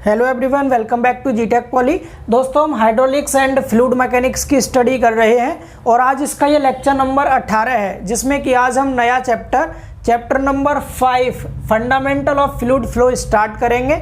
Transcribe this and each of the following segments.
Hello everyone, welcome back to G Tech poly. दोस्तों, हम hydraulics and fluid mechanics की study कर रहे हैं और आज इसका ये लेक्चर नंबर 18 है, जिसमें कि आज हम नया chapter number 5 fundamental of fluid flow start करेंगे।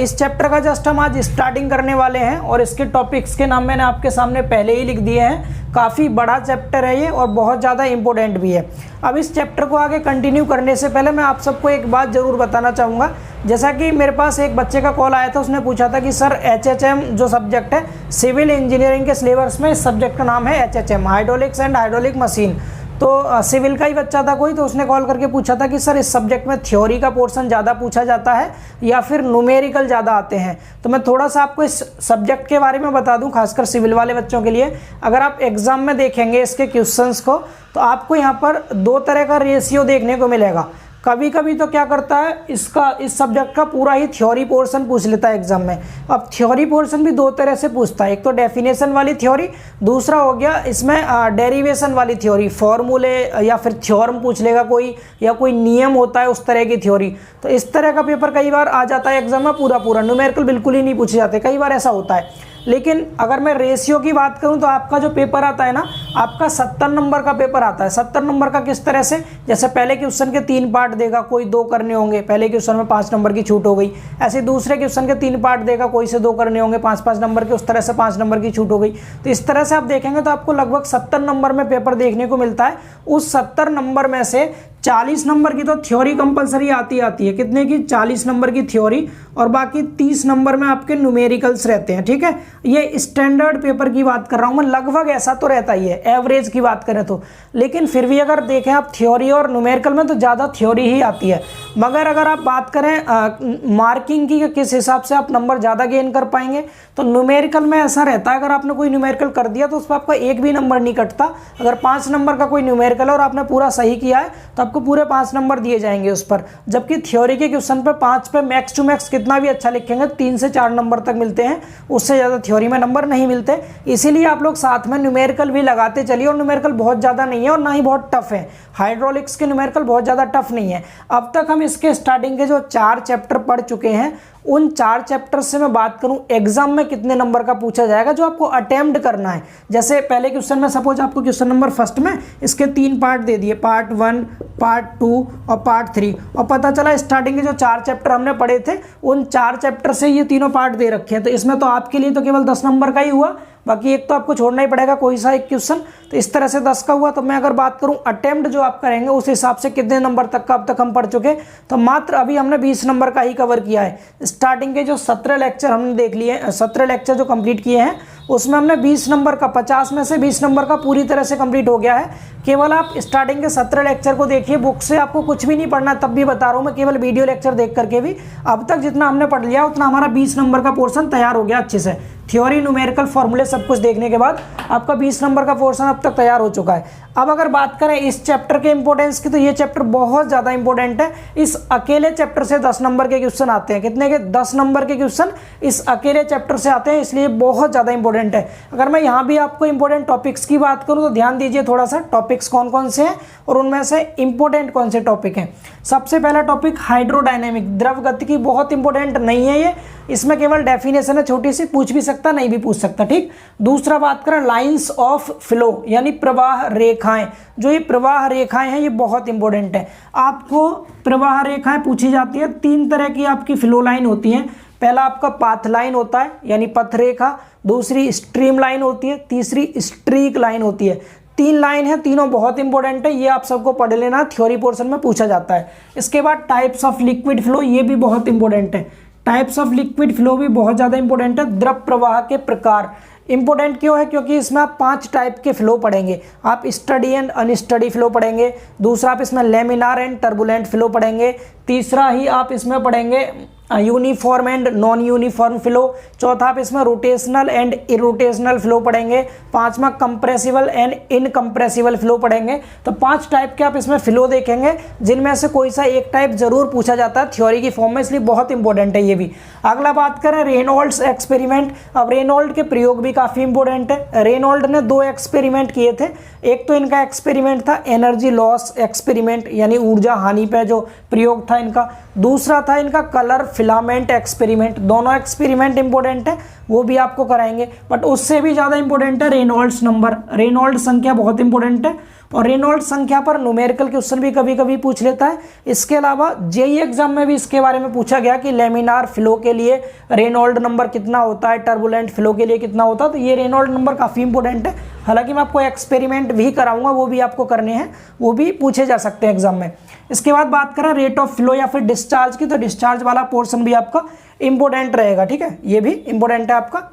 इस चैप्टर का जस्ट हम आज स्टार्टिंग करने वाले हैं और इसके टॉपिक्स के नाम मैंने आपके सामने पहले ही लिख दिए हैं। काफ़ी बड़ा चैप्टर है ये और बहुत ज़्यादा इंपॉर्टेंट भी है। अब इस चैप्टर को आगे कंटिन्यू करने से पहले मैं आप सबको एक बात ज़रूर बताना चाहूँगा। जैसा कि मेरे पास एक बच्चे का कॉल आया था, उसने पूछा था कि सर HHM जो सब्जेक्ट है सिविल इंजीनियरिंग के सिलेबस में, इस सब्जेक्ट का नाम है HHM, hydraulics and hydraulic machine. तो सिविल का ही बच्चा था कोई, तो उसने कॉल करके पूछा था कि सर इस सब्जेक्ट में थ्योरी का पोर्शन ज़्यादा पूछा जाता है या फिर न्यूमेरिकल ज़्यादा आते हैं। तो मैं थोड़ा सा आपको इस सब्जेक्ट के बारे में बता दूं, खासकर सिविल वाले बच्चों के लिए। अगर आप एग्जाम में देखेंगे इसके क्वेश्चंस को, तो आपको यहाँ पर दो तरह का रेशियो देखने को मिलेगा। कभी कभी तो क्या करता है, इस सब्जेक्ट का पूरा ही थ्योरी पोर्शन पूछ लेता है एग्जाम में। अब थ्योरी पोर्शन भी दो तरह से पूछता है, एक तो डेफिनेशन वाली थ्योरी, दूसरा हो गया इसमें डेरिवेशन वाली थ्योरी, फॉर्मूले या फिर थ्योरम पूछ लेगा कोई, या कोई नियम होता है उस तरह की थ्योरी। तो इस तरह का पेपर कई बार आ जाता है एग्जाम में पूरा, न्यूमेरिकल बिल्कुल ही नहीं पूछे जाते, कई बार ऐसा होता है। लेकिन अगर मैं रेशियो की बात करूं तो आपका जो पेपर आता है ना, आपका 70 नंबर का पेपर आता है। 70 नंबर का किस तरह से, जैसे पहले क्वेश्चन के 3 पार्ट देगा, कोई 2 करने होंगे, पहले क्वेश्चन में 5 नंबर की छूट हो गई। ऐसे दूसरे क्वेश्चन के 3 पार्ट देगा, कोई से 2 करने होंगे, 5-5 नंबर के, उस तरह से 5 नंबर की छूट हो गई। तो इस तरह से आप देखेंगे तो आपको लगभग 70 नंबर में पेपर देखने को मिलता है। उस 70 नंबर में से 40 नंबर की तो थ्योरी कंपलसरी आती है। कितने की? 40 नंबर की थ्योरी, और बाकी 30 नंबर में आपके न्यूमेरिकल्स रहते हैं। ठीक है, ये स्टैंडर्ड पेपर की बात कर रहा हूं मैं, लगभग ऐसा तो रहता ही है एवरेज की बात करें तो। लेकिन फिर भी अगर देखें आप थ्योरी और न्यूमेरिकल में, तो ज़्यादा थ्योरी ही आती है। मगर अगर आप बात करें मार्किंग की, किस हिसाब से आप नंबर ज़्यादा गेन कर पाएंगे, तो न्यूमेरिकल में ऐसा रहता है, अगर आपने कोई न्यूमेरिकल कर दिया तो उस पर आपका एक भी नंबर नहीं कटता। अगर 5 नंबर का कोई न्यूमेरिकल है और आपने पूरा सही किया है तो आपको पूरे 5 नंबर दिए जाएंगे उस पर। जबकि थ्योरी के क्वेश्चन पे 5 पे मैक्स टू मैक्स कितना भी अच्छा लिखेंगे 3 से 4 नंबर तक मिलते हैं, उससे ज़्यादा थ्योरी में नंबर नहीं मिलते। इसीलिए आप लोग साथ में न्यूमेरिकल भी लगाते चलिए, और न्यूमेरिकल बहुत ज़्यादा नहीं है और ना ही बहुत टफ है। हाइड्रोलिक्स के न्यूमेरिकल बहुत ज़्यादा टफ नहीं है। अब तक हम इसके स्टार्टिंग के जो 4 चैप्टर पढ़ चुके हैं, उन 4 चैप्टर से मैं बात करूं एग्जाम में कितने नंबर का पूछा जाएगा, जो आपको अटेम्प्ट करना है। जैसे पहले क्वेश्चन में सपोज आपको क्वेश्चन नंबर फर्स्ट में इसके 3 पार्ट दे दिए, पार्ट 1, पार्ट 2 और पार्ट 3, और पता चला स्टार्टिंग के जो 4 चैप्टर हमने पढ़े थे, उन 4 चैप्टर से ये तीनों पार्ट दे रखे हैं। तो इसमें तो आपके लिए तो केवल 10 नंबर का ही हुआ, बाकी एक तो आपको छोड़ना ही पड़ेगा कोई सा एक क्वेश्चन। तो इस तरह से 10 का हुआ। तो मैं अगर बात करूं अटेम्प्ट जो आप करेंगे, उस हिसाब से कितने नंबर तक का अब तक हम पढ़ चुके, तो मात्र अभी हमने 20 नंबर का ही कवर किया है। स्टार्टिंग के जो 17 लेक्चर हमने देख लिए, 17 लेक्चर जो कंप्लीट किए हैं, उसमें हमने 20 नंबर का, 50 में से 20 नंबर का पूरी तरह से कंप्लीट हो गया है। केवल आप स्टार्टिंग के 17 लेक्चर को देखिए, बुक से आपको कुछ भी नहीं पढ़ना, तब भी बता रहा हूँ मैं, केवल वीडियो लेक्चर देख करके भी अब तक जितना हमने पढ़ लिया उतना हमारा 20 नंबर का पोर्शन तैयार हो गया अच्छे से। थ्योरी, न्यूमेरिकल, फॉर्मूले सब कुछ देखने के बाद आपका 20 नंबर का पोर्शन अब तक तैयार हो चुका है। अब अगर बात करें इस चैप्टर के इंपॉर्टेंस की, तो ये चैप्टर बहुत ज़्यादा इंपॉर्टेंट है। इस अकेले चैप्टर से 10 नंबर के क्वेश्चन आते हैं। कितने के? 10 नंबर के क्वेश्चन इस अकेले चैप्टर से आते हैं, इसलिए बहुत ज़्यादा इंपॉर्टेंट है। अगर मैं यहाँ भी आपको इंपॉर्टेंट टॉपिक्स की बात करूँ तो ध्यान दीजिए थोड़ा सा, टॉपिक्स कौन कौन से हैं और उनमें से इंपॉर्टेंट कौन से टॉपिक हैं। सबसे पहला टॉपिक हाइड्रोडायनेमिक, द्रव गतिकी, बहुत इंपॉर्टेंट नहीं है ये, इसमें केवल डेफिनेशन है छोटी सी, पूछ भी सकता नहीं भी पूछ सकता। ठीक। दूसरा बात करें लाइंस ऑफ फ्लो, यानी प्रवाह रेखाएं। जो ये प्रवाह रेखाएं हैं ये बहुत इंपॉर्टेंट है। आपको प्रवाह रेखाएं पूछी जाती है, 3 तरह की आपकी फ्लो लाइन होती हैं। पहला आपका पाथ लाइन होता है, यानी पथ रेखा, दूसरी स्ट्रीम लाइन होती है, तीसरी स्ट्रीक लाइन होती है। 3 लाइन है, तीनों बहुत इंपॉर्टेंट है, ये आप सबको पढ़ लेना, थ्योरी पोर्शन में पूछा जाता है। इसके बाद टाइप्स ऑफ लिक्विड फ्लो, ये भी बहुत इंपॉर्टेंट है। टाइप्स ऑफ लिक्विड फ्लो भी बहुत ज़्यादा इंपॉर्टेंट है। द्रव प्रवाह के प्रकार इंपॉर्टेंट क्यों है? क्योंकि इसमें आप 5 टाइप के फ्लो पढ़ेंगे। आप स्टडी एंड अनस्टडी फ्लो पढ़ेंगे, दूसरा आप इसमें लेमिनार एंड टर्बुलेंट फ्लो पढ़ेंगे, तीसरा ही आप इसमें पढ़ेंगे uniform and non uniform flow, चौथा आप इसमें रोटेशनल एंड इरोटेशनल फ्लो पढ़ेंगे, 5वां कंप्रेसिबल एंड इनकंप्रेसिबल फ्लो पढ़ेंगे। तो 5 टाइप के आप इसमें फ्लो देखेंगे, जिनमें से कोई सा एक टाइप जरूर पूछा जाता है थ्योरी की फॉर्म में, इसलिए बहुत इंपॉर्टेंट है ये भी। अगला बात करें रेनॉल्ड्स एक्सपेरिमेंट। अब रेनॉल्ड के प्रयोग भी काफ़ी इंपॉर्टेंट है। रेनॉल्ड ने 2 एक्सपेरिमेंट किए थे। एक तो इनका एक्सपेरिमेंट था एनर्जी लॉस एक्सपेरिमेंट, यानी ऊर्जा हानि पे जो प्रयोग था इनका। दूसरा था इनका कलर फिलामेंट एक्सपेरिमेंट, दोनों एक्सपेरिमेंट इंपॉर्टेंट है, वो भी आपको कराएंगे। बट उससे भी ज़्यादा इंपॉर्टेंट है रेनॉल्ड्स नंबर, रेनॉल्ड्स संख्या बहुत इंपॉर्टेंट है, और रेनॉल्ड्स संख्या पर न्यूमेरिकल क्वेश्चन भी कभी कभी पूछ लेता है। इसके अलावा जेईई एग्जाम में भी इसके बारे में पूछा गया कि लेमिनार फ्लो के लिए रेनॉल्ड नंबर कितना होता है, टर्बुलेंट फ्लो के लिए कितना होता है। तो ये रेनॉल्ड नंबर काफ़ी इंपॉर्टेंट है। हालांकि मैं आपको एक्सपेरिमेंट भी कराऊंगा, वो भी आपको करने हैं, वो भी पूछे जा सकते हैं एग्जाम में। इसके बाद बात करें रेट ऑफ फ्लो या फिर डिस्चार्ज की, तो डिस्चार्ज वाला पोर्शन भी आपका इंपॉर्टेंट रहेगा, ठीक है, ये भी इंपॉर्टेंट है आपका।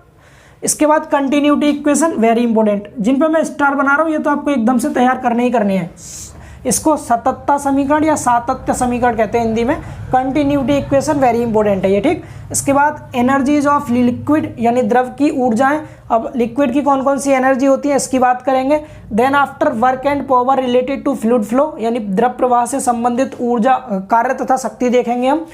इसके बाद कंटिन्यूटी इक्वेशन वेरी इंपॉर्टेंट, जिन पे मैं स्टार बना रहा हूँ ये तो आपको एकदम से तैयार करने ही करनी है। इसको सततता समीकरण या सातत्य समीकरण कहते हैं हिंदी में। कंटिन्यूटी इक्वेशन वेरी इंपॉर्टेंट है ये, ठीक। इसके बाद एनर्जीज ऑफ लिक्विड यानी द्रव की ऊर्जाएं। अब लिक्विड की कौन कौन सी एनर्जी होती है इसकी बात करेंगे। Then after work and power related to fluid flow यानी द्रव प्रवाह से संबंधित ऊर्जा, कार्य तथा शक्ति देखेंगे हम।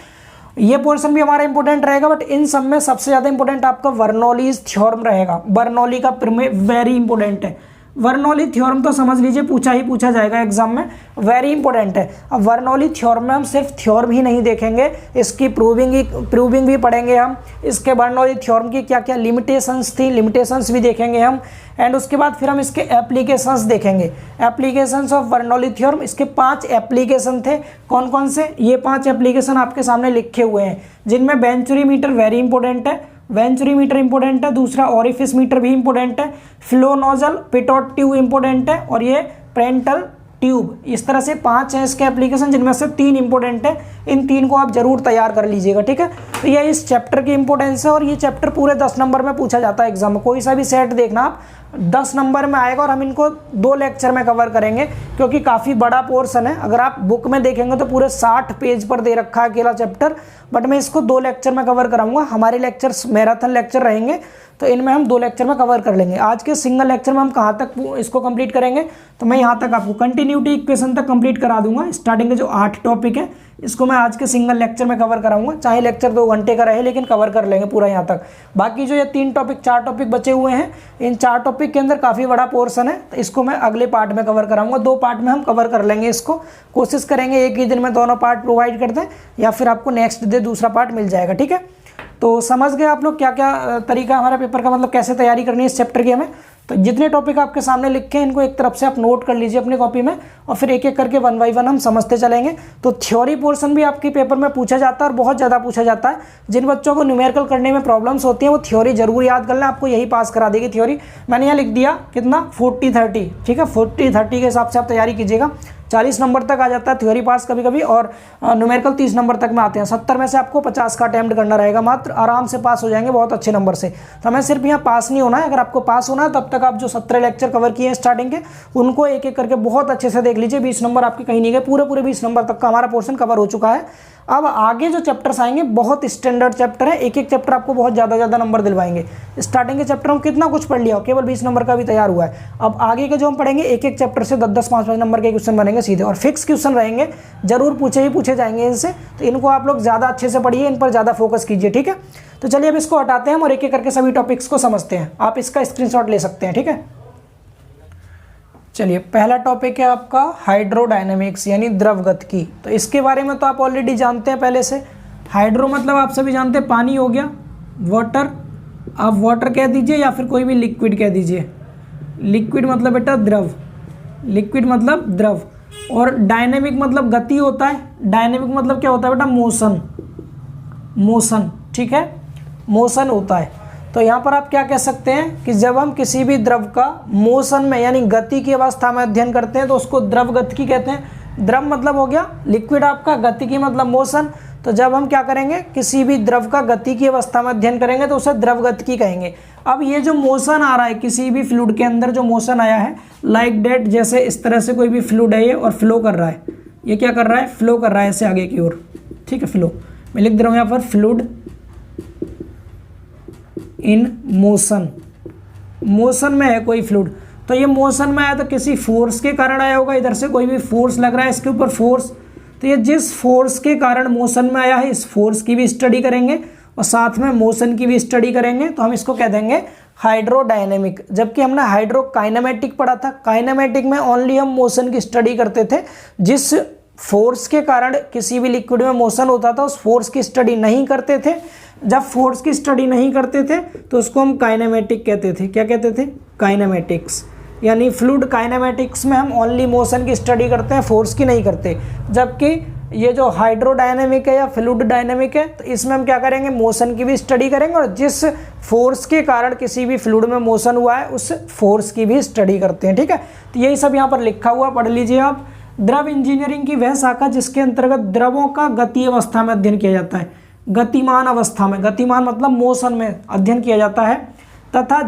ये पोर्शन भी हमारा इंपॉर्टेंट रहेगा। बट इन सब में सबसे ज़्यादा इंपॉर्टेंट आपका बर्नौलीज थ्योरम रहेगा। बर्नौली का प्रमेय वेरी इंपॉर्टेंट है। बर्नौली थ्योरम तो समझ लीजिए पूछा ही पूछा जाएगा एग्जाम में, वेरी इंपॉर्टेंट है। अब बर्नौली थ्योरम में हम सिर्फ थ्योरम ही नहीं देखेंगे, इसकी प्रूविंग भी पढ़ेंगे हम। इसके बर्नौली थ्योरम की क्या क्या लिमिटेशंस थी, लिमिटेशंस भी देखेंगे हम। एंड उसके बाद फिर हम इसके एप्लीकेशंस देखेंगे, एप्लीकेशंस ऑफ बर्नौली थ्योरम। इसके 5 एप्लीकेशन थे, कौन कौन से, ये 5 एप्लीकेशन आपके सामने लिखे हुए हैं, जिनमें वेंचुरी मीटर वेरी इंपॉर्टेंट है, वेंचुरी मीटर इंपॉर्टेंट है। दूसरा ओरिफिस मीटर भी इंपॉर्टेंट है। Flow nozzle, Pitot tube important है, और ये पेरेंटल ट्यूब। इस तरह से 5 हैं इसके एप्लीकेशन, जिनमें से 3 इंपॉर्टेंट है। इन 3 को आप जरूर तैयार कर लीजिएगा, ठीक है। तो ये इस चैप्टर की इंपॉर्टेंस है, और ये चैप्टर पूरे 10 नंबर में पूछा जाता है एग्जाम में। कोई सा भी सेट देखना आप 10 नंबर में आएगा, और हम इनको 2 लेक्चर में कवर करेंगे, क्योंकि काफ़ी बड़ा पोर्शन है। अगर आप बुक में देखेंगे तो पूरे 60 पेज पर दे रखा है अकेला चैप्टर, बट मैं इसको 2 लेक्चर में कवर कराऊंगा। हमारे लेक्चर्स मैराथन लेक्चर रहेंगे, तो इनमें हम 2 लेक्चर में कवर कर लेंगे। आज के सिंगल लेक्चर में हम कहाँ तक इसको कंप्लीट करेंगे, तो मैं यहाँ तक आपको कंटिन्यूटी इक्वेशन तक कंप्लीट करा दूंगा। स्टार्टिंग के जो 8 टॉपिक है, इसको मैं आज के सिंगल लेक्चर में कवर कराऊंगा। चाहे लेक्चर 2 घंटे का रहे, लेकिन कवर कर लेंगे पूरा यहाँ तक। बाकी जो ये 4 टॉपिक बचे हुए हैं, इन 4 टॉपिक के अंदर काफ़ी बड़ा पोर्शन है, तो इसको मैं अगले पार्ट में कवर कराऊंगा। 2 पार्ट में हम कवर कर लेंगे इसको। कोशिश करेंगे एक ही दिन में दोनों पार्ट प्रोवाइड कर दें, या फिर आपको नेक्स्ट डे दूसरा पार्ट मिल जाएगा, ठीक है। तो समझ गए आप लोग क्या क्या तरीका हमारा पेपर का, मतलब कैसे तैयारी करनी है इस चैप्टर की हमें। तो जितने टॉपिक आपके सामने लिखे हैं, इनको एक तरफ से आप नोट कर लीजिए अपनी कॉपी में, और फिर एक एक करके 1 बाय 1 हम समझते चलेंगे। तो थ्योरी पोर्शन भी आपके पेपर में पूछा जाता है, और बहुत ज़्यादा पूछा जाता है। जिन बच्चों को न्यूमेरिकल करने में प्रॉब्लम्स होती हैं, वो थ्योरी जरूर याद कर लें, आपको यही पास करा देगी थ्योरी। मैंने यहाँ लिख दिया कितना, 40-30, ठीक है। 40-30 के हिसाब से आप तैयारी कीजिएगा। 40 नंबर तक आ जाता है थ्योरी पास कभी कभी, और न्यूमेरिकल 30 नंबर तक में आते हैं। 70 में से आपको 50 का अटैम्प्ट करना रहेगा मात्र, आराम से पास हो जाएंगे बहुत अच्छे नंबर से। तो हमें सिर्फ यहाँ पास नहीं होना है, अगर आपको पास होना है तब तक आप जो 17 लेक्चर कवर किए हैं स्टार्टिंग के, उनको एक एक करके बहुत अच्छे से देख लीजिए। 20 नंबर आपके कहीं नहीं गए, पूरे 20 नंबर तक का हमारा पोर्शन कवर हो चुका है। अब आगे जो चैप्टर्स आएंगे बहुत स्टैंडर्ड चैप्टर है, एक एक चैप्टर आपको बहुत ज़्यादा नंबर दिलवाएंगे। स्टार्टिंग के चैप्टर में कितना कुछ पढ़ लिया, केवल 20 नंबर का भी तैयार हुआ है। अब आगे के जो हम पढ़ेंगे, एक एक चैप्टर से 10-10, 5-5 नंबर के क्वेश्चन बनेंगे सीधे, और फिक्स क्वेश्चन रहेंगे, जरूर पूछे जाएंगे इनसे। तो इनको आप लोग ज़्यादा अच्छे से पढ़िए, इन पर ज़्यादा फोकस कीजिए, ठीक है। तो चलिए अब इसको हटाते हैं हम, और एक एक करके सभी टॉपिक्स को समझते हैं। आप इसका स्क्रीनशॉट ले सकते हैं, ठीक है। चलिए, पहला टॉपिक है आपका हाइड्रोडायनेमिक्स यानी द्रवगतिकी। तो इसके बारे में तो आप ऑलरेडी जानते हैं पहले से। हाइड्रो मतलब आप सभी जानते हैं पानी हो गया, वाटर, आप वाटर कह दीजिए या फिर कोई भी लिक्विड कह दीजिए। लिक्विड मतलब बेटा द्रव, लिक्विड मतलब द्रव। और डायनेमिक मतलब गति होता है। डायनेमिक मतलब क्या होता है बेटा, मोशन, मोशन, ठीक है, मोशन होता है। तो यहाँ पर आप क्या कह सकते हैं कि जब हम किसी भी द्रव का मोशन में यानी गति की अवस्था में अध्ययन करते हैं तो उसको द्रवगतिकी कहते हैं। द्रव मतलब हो गया लिक्विड आपका, गतिकी मतलब मोशन। तो जब हम क्या करेंगे, किसी भी द्रव का गति की अवस्था में अध्ययन करेंगे तो उसे द्रवगतिकी कहेंगे। अब ये जो मोशन आ रहा है किसी भी फ्लूइड के अंदर, जो मोशन आया है लाइक डेट, जैसे इस तरह से कोई भी फ्लूइड है ये और फ्लो कर रहा है, ये क्या कर रहा है, फ्लो कर रहा है ऐसे आगे की ओर, ठीक है, फ्लो। मैं लिख दे रहा हूँ यहाँ पर फ्लूइड इन मोशन, मोशन में है कोई फ्लूइड। तो ये मोशन में आया तो किसी फोर्स के कारण आया होगा, इधर से कोई भी फोर्स लग रहा है इसके ऊपर, फोर्स। तो ये जिस फोर्स के कारण मोशन में आया है, इस फोर्स की भी स्टडी करेंगे और साथ में मोशन की भी स्टडी करेंगे। तो हम इसको कह देंगे हाइड्रोडायनेमिक। जबकि हमने हाइड्रोकाइनेमेटिक पढ़ा था, काइनेमेटिक में ओनली हम मोशन की स्टडी करते थे। जिस फोर्स के कारण किसी भी लिक्विड में मोशन होता था उस फोर्स की स्टडी नहीं करते थे। जब फोर्स की स्टडी नहीं करते थे तो उसको हम काइनेमेटिक कहते थे। क्या कहते थे? काइनेमेटिक्स। यानी फ्लूइड काइनेमेटिक्स में हम ओनली मोशन की स्टडी करते हैं, फोर्स की नहीं करते। जबकि ये जो हाइड्रोडायनेमिक है या फ्लूइड डायनेमिक है तो इसमें हम क्या करेंगे? मोशन की भी स्टडी करेंगे और जिस फोर्स के कारण किसी भी फ्लूइड में मोशन हुआ है उस फोर्स की भी स्टडी करते हैं। ठीक है, तो यही सब यहाँ पर लिखा हुआ, पढ़ लीजिए आप। द्रव इंजीनियरिंग की वह शाखा जिसके अंतर्गत द्रवों का गति अवस्था में अध्ययन किया जाता है, गतिमान अवस्था में, गतिमान मतलब मोशन में अध्ययन किया जाता है, तथा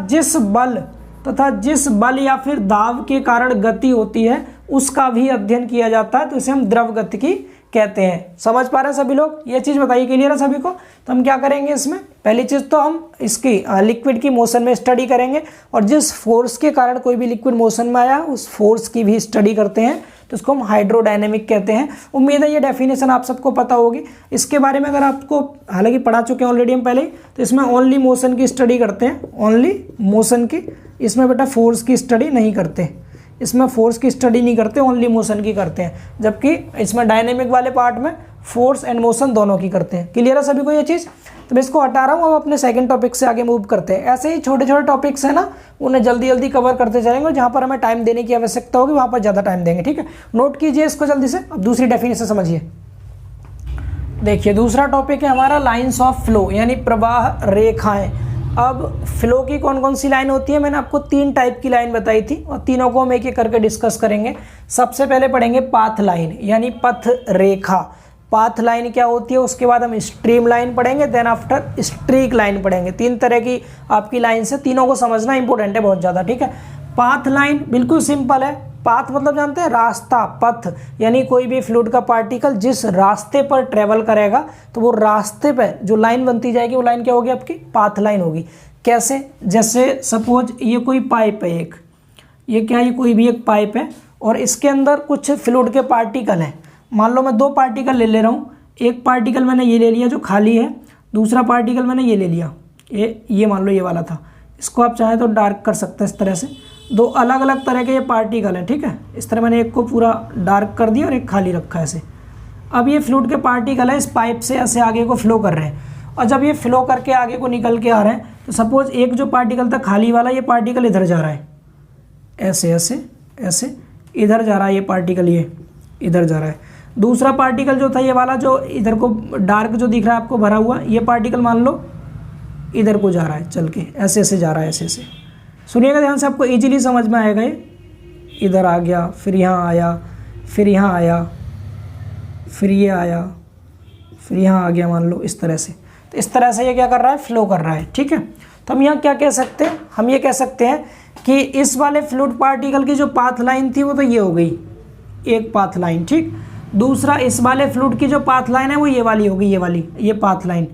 जिस बल या फिर दाब के कारण गति होती है उसका भी अध्ययन किया जाता है, तो इसे हम द्रव गतिकी कहते हैं। समझ पा रहे हैं सभी लोग? ये चीज़ बताइए, क्लियर है सभी को? तो हम क्या करेंगे इसमें? पहली चीज़ तो हम इसकी लिक्विड की मोशन में स्टडी करेंगे और जिस फोर्स के कारण कोई भी लिक्विड मोशन में आया उस फोर्स की भी स्टडी करते हैं, तो इसको हम हाइड्रोडायनेमिक कहते हैं। उम्मीद है ये डेफिनेशन आप सबको पता होगी। इसके बारे में अगर आपको, हालांकि पढ़ा चुके हैं ऑलरेडी हम पहले ही, तो इसमें ओनली मोशन की स्टडी करते हैं, ओनली मोशन की। इसमें बेटा फोर्स की स्टडी नहीं करते, इसमें फोर्स की स्टडी नहीं करते, ओनली मोशन की करते हैं। जबकि इसमें डायनेमिक वाले पार्ट में फोर्स एंड मोशन दोनों की करते हैं। क्लियर है सभी को ये चीज़? तो मैं इसको हटा रहा हूँ, अब अपने सेकंड टॉपिक से आगे मूव करते हैं। ऐसे ही छोटे छोटे टॉपिक्स हैं ना, उन्हें जल्दी जल्दी कवर करते चलेंगे और जहाँ पर हमें टाइम देने की आवश्यकता होगी वहाँ पर ज़्यादा टाइम देंगे। ठीक है, नोट कीजिए इसको जल्दी से। अब दूसरी डेफिनेशन समझिए। देखिए दूसरा टॉपिक है हमारा लाइन्स ऑफ फ्लो, यानी प्रवाह रेखाएं। अब फ्लो की कौन कौन सी लाइन होती है? मैंने आपको 3 टाइप की लाइन बताई थी और तीनों को हम एक एक करके डिस्कस करेंगे। सबसे पहले पढ़ेंगे पाथ लाइन, यानी पथ रेखा। पाथ लाइन क्या होती है? उसके बाद हम स्ट्रीम लाइन पढ़ेंगे, देन आफ्टर स्ट्रीक लाइन पढ़ेंगे। 3 तरह की आपकी लाइन से, तीनों को समझना इंपॉर्टेंट है बहुत ज़्यादा। ठीक है, पाथ लाइन बिल्कुल सिंपल है। पाथ मतलब जानते हैं? रास्ता, पथ, यानी कोई भी फ्लूइड का पार्टिकल जिस रास्ते पर ट्रेवल करेगा तो वो रास्ते पर जो लाइन बनती जाएगी वो लाइन क्या होगी आपकी? पाथ लाइन होगी। कैसे? जैसे सपोज ये कोई पाइप है, एक ये क्या है? ये कोई भी एक पाइप है और इसके अंदर कुछ फ्लूइड के पार्टिकल हैं। मान लो मैं 2 पार्टिकल ले रहा हूँ। एक पार्टिकल मैंने ये ले लिया जो खाली है, दूसरा पार्टिकल मैंने ये ले लिया, ये मान लो ये वाला था। इसको आप चाहें तो डार्क कर सकते हैं इस तरह से। 2 अलग अलग तरह के ये पार्टिकल हैं। ठीक है, इस तरह मैंने एक को पूरा डार्क कर दिया और एक खाली रखा है ऐसे। अब ये फ्लूइड के पार्टिकल है, इस पाइप से ऐसे आगे को फ्लो कर रहे हैं और जब ये फ्लो करके आगे को निकल के आ रहे हैं तो सपोज एक जो पार्टिकल था खाली वाला, ये पार्टिकल इधर जा रहा है, ऐसे ऐसे ऐसे इधर जा रहा है, ये पार्टिकल ये इधर जा रहा है। दूसरा पार्टिकल जो था ये वाला जो इधर को डार्क जो दिख रहा है आपको भरा हुआ, ये पार्टिकल मान लो इधर को जा रहा है, चल के ऐसे ऐसे जा रहा है, ऐसे ऐसे। सुनिएगा ध्यान से, आपको इजीली समझ में आएगा। ये इधर आ गया, फिर यहाँ आया, फिर यहाँ आया, फिर ये आया, फिर यहाँ आ गया, मान लो इस तरह से। तो इस तरह से ये क्या कर रहा है? फ्लो कर रहा है। ठीक है, तो हम यहाँ क्या कह सकते हैं? हम ये कह सकते हैं कि इस वाले फ्लूइड पार्टिकल की जो पाथ लाइन थी वो तो ये हो गई, एक पाथ लाइन। ठीक, दूसरा इस वाले फ्लूइड की जो पाथ लाइन है वो ये वाली होगी, ये वाली, ये पाथ लाइन।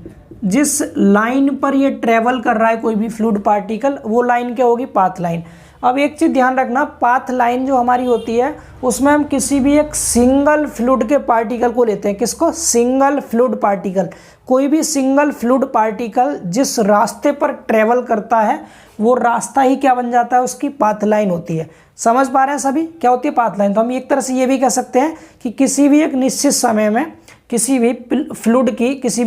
जिस लाइन पर ये ट्रेवल कर रहा है कोई भी फ्लूइड पार्टिकल, वो लाइन क्या होगी? Path line. अब एक चीज़ ध्यान रखना, पाथ लाइन जो हमारी होती है उसमें हम किसी भी एक सिंगल फ्लूइड के पार्टिकल को लेते हैं। किसको? Single fluid particle. कोई भी सिंगल फ्लूइड पार्टिकल जिस रास्ते पर ट्रेवल करता है वो रास्ता ही क्या बन जाता है? उसकी पाथ लाइन होती है। समझ पा रहे हैं सभी? क्या होती है पाथ लाइन? तो हम एक तरह से ये भी कह सकते हैं कि किसी भी एक निश्चित समय में किसी भी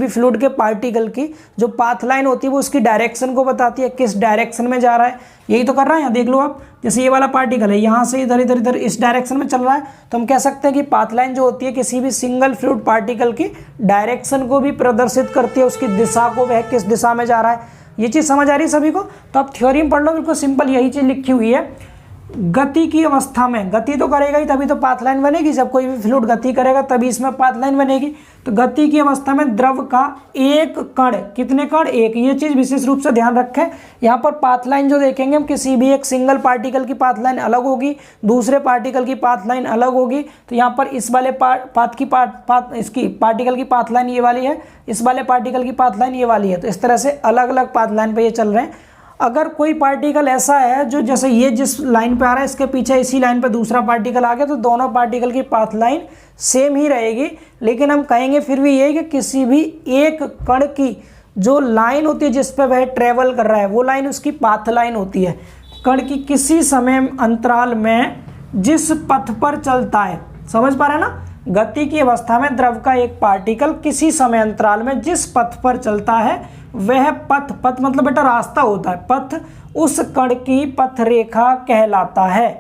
फ्लूइड के पार्टिकल की जो पाथ लाइन होती है वो उसकी डायरेक्शन को बताती है, किस डायरेक्शन में जा रहा है। यही तो कर रहा है, यहाँ देख लो आप। जैसे ये वाला पार्टिकल है, यहाँ से इधर इधर इधर इस डायरेक्शन में चल रहा है, तो हम कह सकते हैं कि पाथ लाइन जो होती है किसी भी सिंगल फ्लूइड पार्टिकल की डायरेक्शन को भी प्रदर्शित करती है, उसकी दिशा को, वह किस दिशा में जा रहा है। ये चीज़ समझ आ रही है सभी को? तो आप थ्योरी में पढ़ लो, बिल्कुल सिंपल यही चीज़ लिखी हुई है। गति की अवस्था में, गति तो करेगा ही तभी तो पाथ लाइन बनेगी। जब कोई भी फ्लूइड गति करेगा तभी इसमें पाथ लाइन बनेगी। तो गति की अवस्था में द्रव का एक कण, कितने कण? एक। ये चीज़ विशेष रूप से ध्यान रखें। यहाँ पर पाथ लाइन जो देखेंगे हम, किसी भी एक सिंगल पार्टिकल की पाथ लाइन अलग होगी, दूसरे पार्टिकल की पाथ लाइन अलग होगी। तो यहाँ पर इस वाले इसकी पार्टिकल की पाथ लाइन ये वाली है, इस वाले पार्टिकल की पाथ लाइन ये वाली है। तो इस तरह से अलग अलग पाथ लाइन पर ये चल रहे हैं। अगर कोई पार्टिकल ऐसा है जो जैसे ये जिस लाइन पे आ रहा है इसके पीछे इसी लाइन पे दूसरा पार्टिकल आ गया, तो दोनों पार्टिकल की पाथ लाइन सेम ही रहेगी। लेकिन हम कहेंगे फिर भी ये कि किसी भी एक कण की जो लाइन होती है जिस पे वह ट्रेवल कर रहा है वो लाइन उसकी पाथ लाइन होती है। कण की किसी समय अंतराल में जिस पथ पर चलता है, समझ पा रहे हैं ना? गति की अवस्था में द्रव का एक पार्टिकल किसी समय अंतराल में जिस पथ पर चलता है वह पथ मतलब बेटा रास्ता होता है, पथ उस कण की पथ रेखा कहलाता है।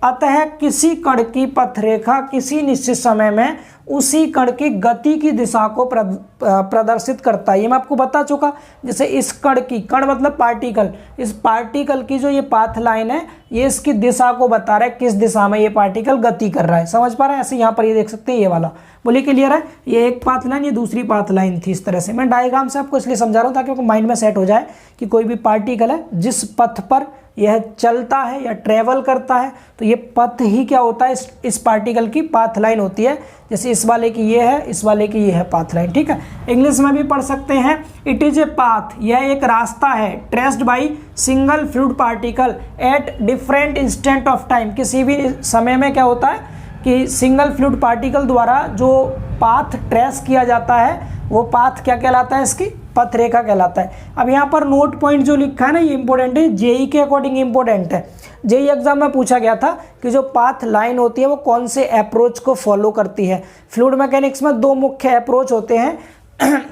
अतः किसी कण की पथ रेखा किसी निश्चित समय में उसी कण की गति की दिशा को प्रदर्शित करता है। ये मैं आपको बता चुका। जैसे इस कण की, कण मतलब पार्टिकल, इस पार्टिकल की जो ये पाथ लाइन है ये इसकी दिशा को बता रहा है, किस दिशा में ये पार्टिकल गति कर रहा है। समझ पा रहे हैं? ऐसे यहाँ पर ये देख सकते हैं, ये वाला। बोलिए क्लियर है? ये एक पाथ लाइन, ये दूसरी पाथ लाइन थी। इस तरह से मैं डायग्राम से आपको इसलिए समझा रहा हूँ ताकि आपको माइंड में सेट हो जाए कि कोई भी पार्टिकल है जिस पथ पर यह चलता है या ट्रेवल करता है तो ये पथ ही क्या होता है, इस पार्टिकल की पाथ लाइन होती है। जैसे इस वाले की ये है, इस वाले की ये है पाथ लाइन। ठीक है, इंग्लिश में भी पढ़ सकते हैं। इट इज ए पाथ, यह एक रास्ता है, traced by single fluid particle at different instant of time. किसी भी समय में क्या होता है कि सिंगल फ्लूइड पार्टिकल द्वारा जो पाथ ट्रेस किया जाता है वो पाथ क्या कहलाता है, इसकी पथ रेखा कहलाता है। अब यहाँ पर नोट पॉइंट जो लिखा है ना, ये इंपॉर्टेंट है, जेई के अकॉर्डिंग इंपॉर्टेंट है। जेई एग्जाम में पूछा गया था कि जो पाथ लाइन होती है वो कौन से अप्रोच को फॉलो करती है। फ्लूइड मैकेनिक्स में दो मुख्य अप्रोच होते हैं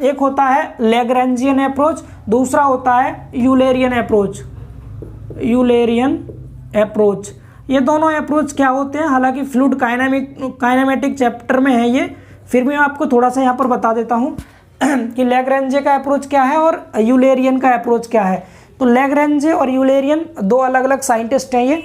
एक होता है लैग्रेंजियन अप्रोच, दूसरा होता है यूलेरियन अप्रोच। यूलेरियन अप्रोच, ये दोनों अप्रोच क्या होते हैं, हालांकि फ्लूइड काइनेमेटिक चैप्टर में है ये, फिर भी मैं आपको थोड़ा सा यहाँ पर बता देता हूँ कि लैग्रेंजे का अप्रोच क्या है और यूलेरियन का अप्रोच क्या है। तो लैग्रेंजे और यूलेरियन दो अलग अलग साइंटिस्ट हैं ये।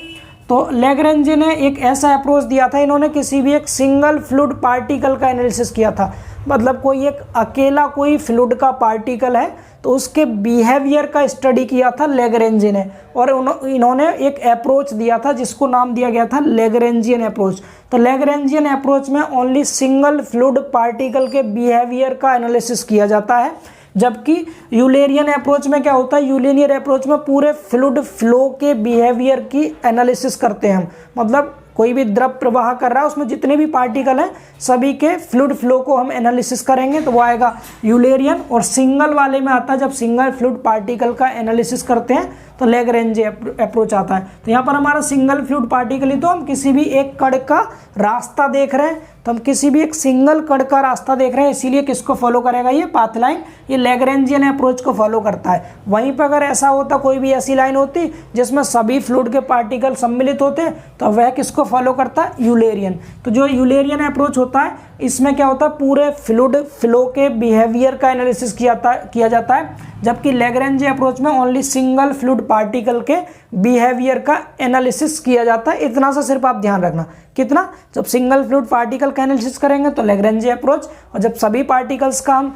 तो लैग्रेंजे ने एक ऐसा अप्रोच दिया था, इन्होंने किसी भी एक सिंगल फ्लूइड पार्टिकल का एनालिसिस किया था। मतलब कोई एक अकेला कोई फ्लूइड का पार्टिकल है तो उसके बिहेवियर का स्टडी किया था लैग्रेंजे ने, और इन्होंने एक अप्रोच दिया था जिसको नाम दिया गया था लैग्रेंजियन अप्रोच। तो लैग्रेंजियन अप्रोच में ओनली सिंगल फ्लूइड पार्टिकल के बिहेवियर का एनालिसिस किया जाता है, जबकि यूलेरियन अप्रोच में क्या होता है, यूलेरियन अप्रोच में पूरे फ्लूइड फ्लो के बिहेवियर की एनालिसिस करते हैं हम। मतलब कोई भी द्रव प्रवाह कर रहा है उसमें जितने भी पार्टिकल हैं सभी के फ्लूइड फ्लो को हम एनालिसिस करेंगे, तो वो आएगा यूलेरियन। और सिंगल वाले में आता है जब सिंगल फ्लूइड पार्टिकल का एनालिसिस करते हैं तो लैग्रेंजे अप्रोच आता है। तो यहाँ पर हमारा सिंगल फ्लूइड पार्टिकल ही, तो हम किसी भी एक कण का रास्ता देख रहे हैं, तो हम किसी भी एक सिंगल कण का रास्ता देख रहे हैं, इसीलिए किसको फॉलो करेगा, ये पाथ लाइन, ये लैग्रेंजियन अप्रोच को फॉलो करता है। वहीं पर अगर ऐसा होता, कोई भी ऐसी लाइन होती जिसमें सभी फ्लूइड के पार्टिकल सम्मिलित होते तो वह किसको फॉलो करता है, यूलेरियन। तो जो यूलेरियन अप्रोच होता है इसमें क्या होता है, पूरे फ्लूइड फ्लो के बिहेवियर का एनालिसिस किया जाता है, जबकि लैग्रेंजे अप्रोच में ओनली सिंगल फ्लूइड पार्टिकल के बिहेवियर का एनालिसिस किया जाता है। इतना सा सिर्फ आप ध्यान रखना। कितना? जब सिंगल फ्लूइड पार्टिकल का एनालिसिस करेंगे तो लैग्रेंजे अप्रोच, और जब सभी पार्टिकल्स का हम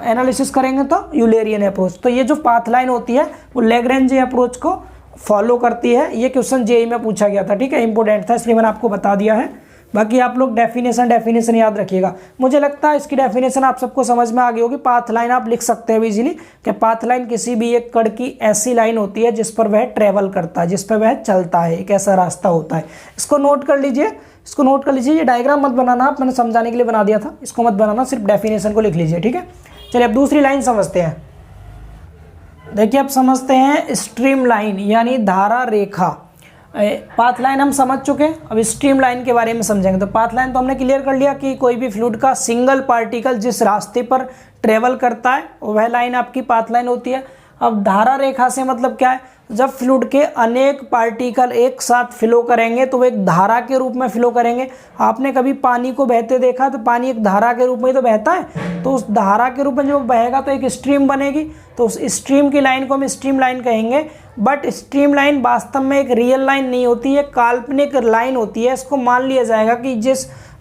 एनालिसिस करेंगे तो यूलेरियन अप्रोच। तो ये जो पाथ लाइन होती है वो लैग्रेंजे अप्रोच को फॉलो करती है। ये क्वेश्चन जेईई में पूछा गया था, ठीक है, इंपॉर्टेंट था इसलिए मैंने आपको बता दिया है। बाकी आप लोग डेफिनेशन याद रखिएगा। मुझे लगता है इसकी डेफिनेशन आप सबको समझ में आ गई होगी। पाथ लाइन आप लिख सकते हैं इजीली कि पाथ लाइन किसी भी एक कण की ऐसी लाइन होती है जिस पर वह ट्रेवल करता है, जिस पर वह चलता है, एक ऐसा रास्ता होता है। इसको नोट कर लीजिए, इसको नोट कर लीजिए। ये डायग्राम मत बनाना, आप मैंने समझाने के लिए बना दिया था, इसको मत बनाना, सिर्फ डेफिनेशन को लिख लीजिए, ठीक है। चलिए अब दूसरी लाइन समझते हैं। देखिए अब समझते हैं स्ट्रीम लाइन यानी धारा रेखा। पाथ लाइन हम समझ चुके हैं, अब स्ट्रीम लाइन के बारे में समझेंगे। तो पाथ लाइन तो हमने क्लियर कर लिया कि कोई भी फ्लूइड का सिंगल पार्टिकल जिस रास्ते पर ट्रेवल करता है वह लाइन आपकी पाथ लाइन होती है। अब धारा रेखा से मतलब क्या है, जब फ्लूइड के अनेक पार्टिकल एक साथ फ्लो करेंगे तो वो एक धारा के रूप में फ्लो करेंगे। आपने कभी पानी को बहते देखा, तो पानी एक धारा के रूप में ही तो बहता है, तो उस धारा के रूप में जब बहेगा तो एक स्ट्रीम बनेगी, तो उस स्ट्रीम की लाइन को हम स्ट्रीम लाइन कहेंगे। बट स्ट्रीम लाइन वास्तव में एक रियल लाइन नहीं होती है, काल्पनिक लाइन होती है। इसको मान लिया जाएगा कि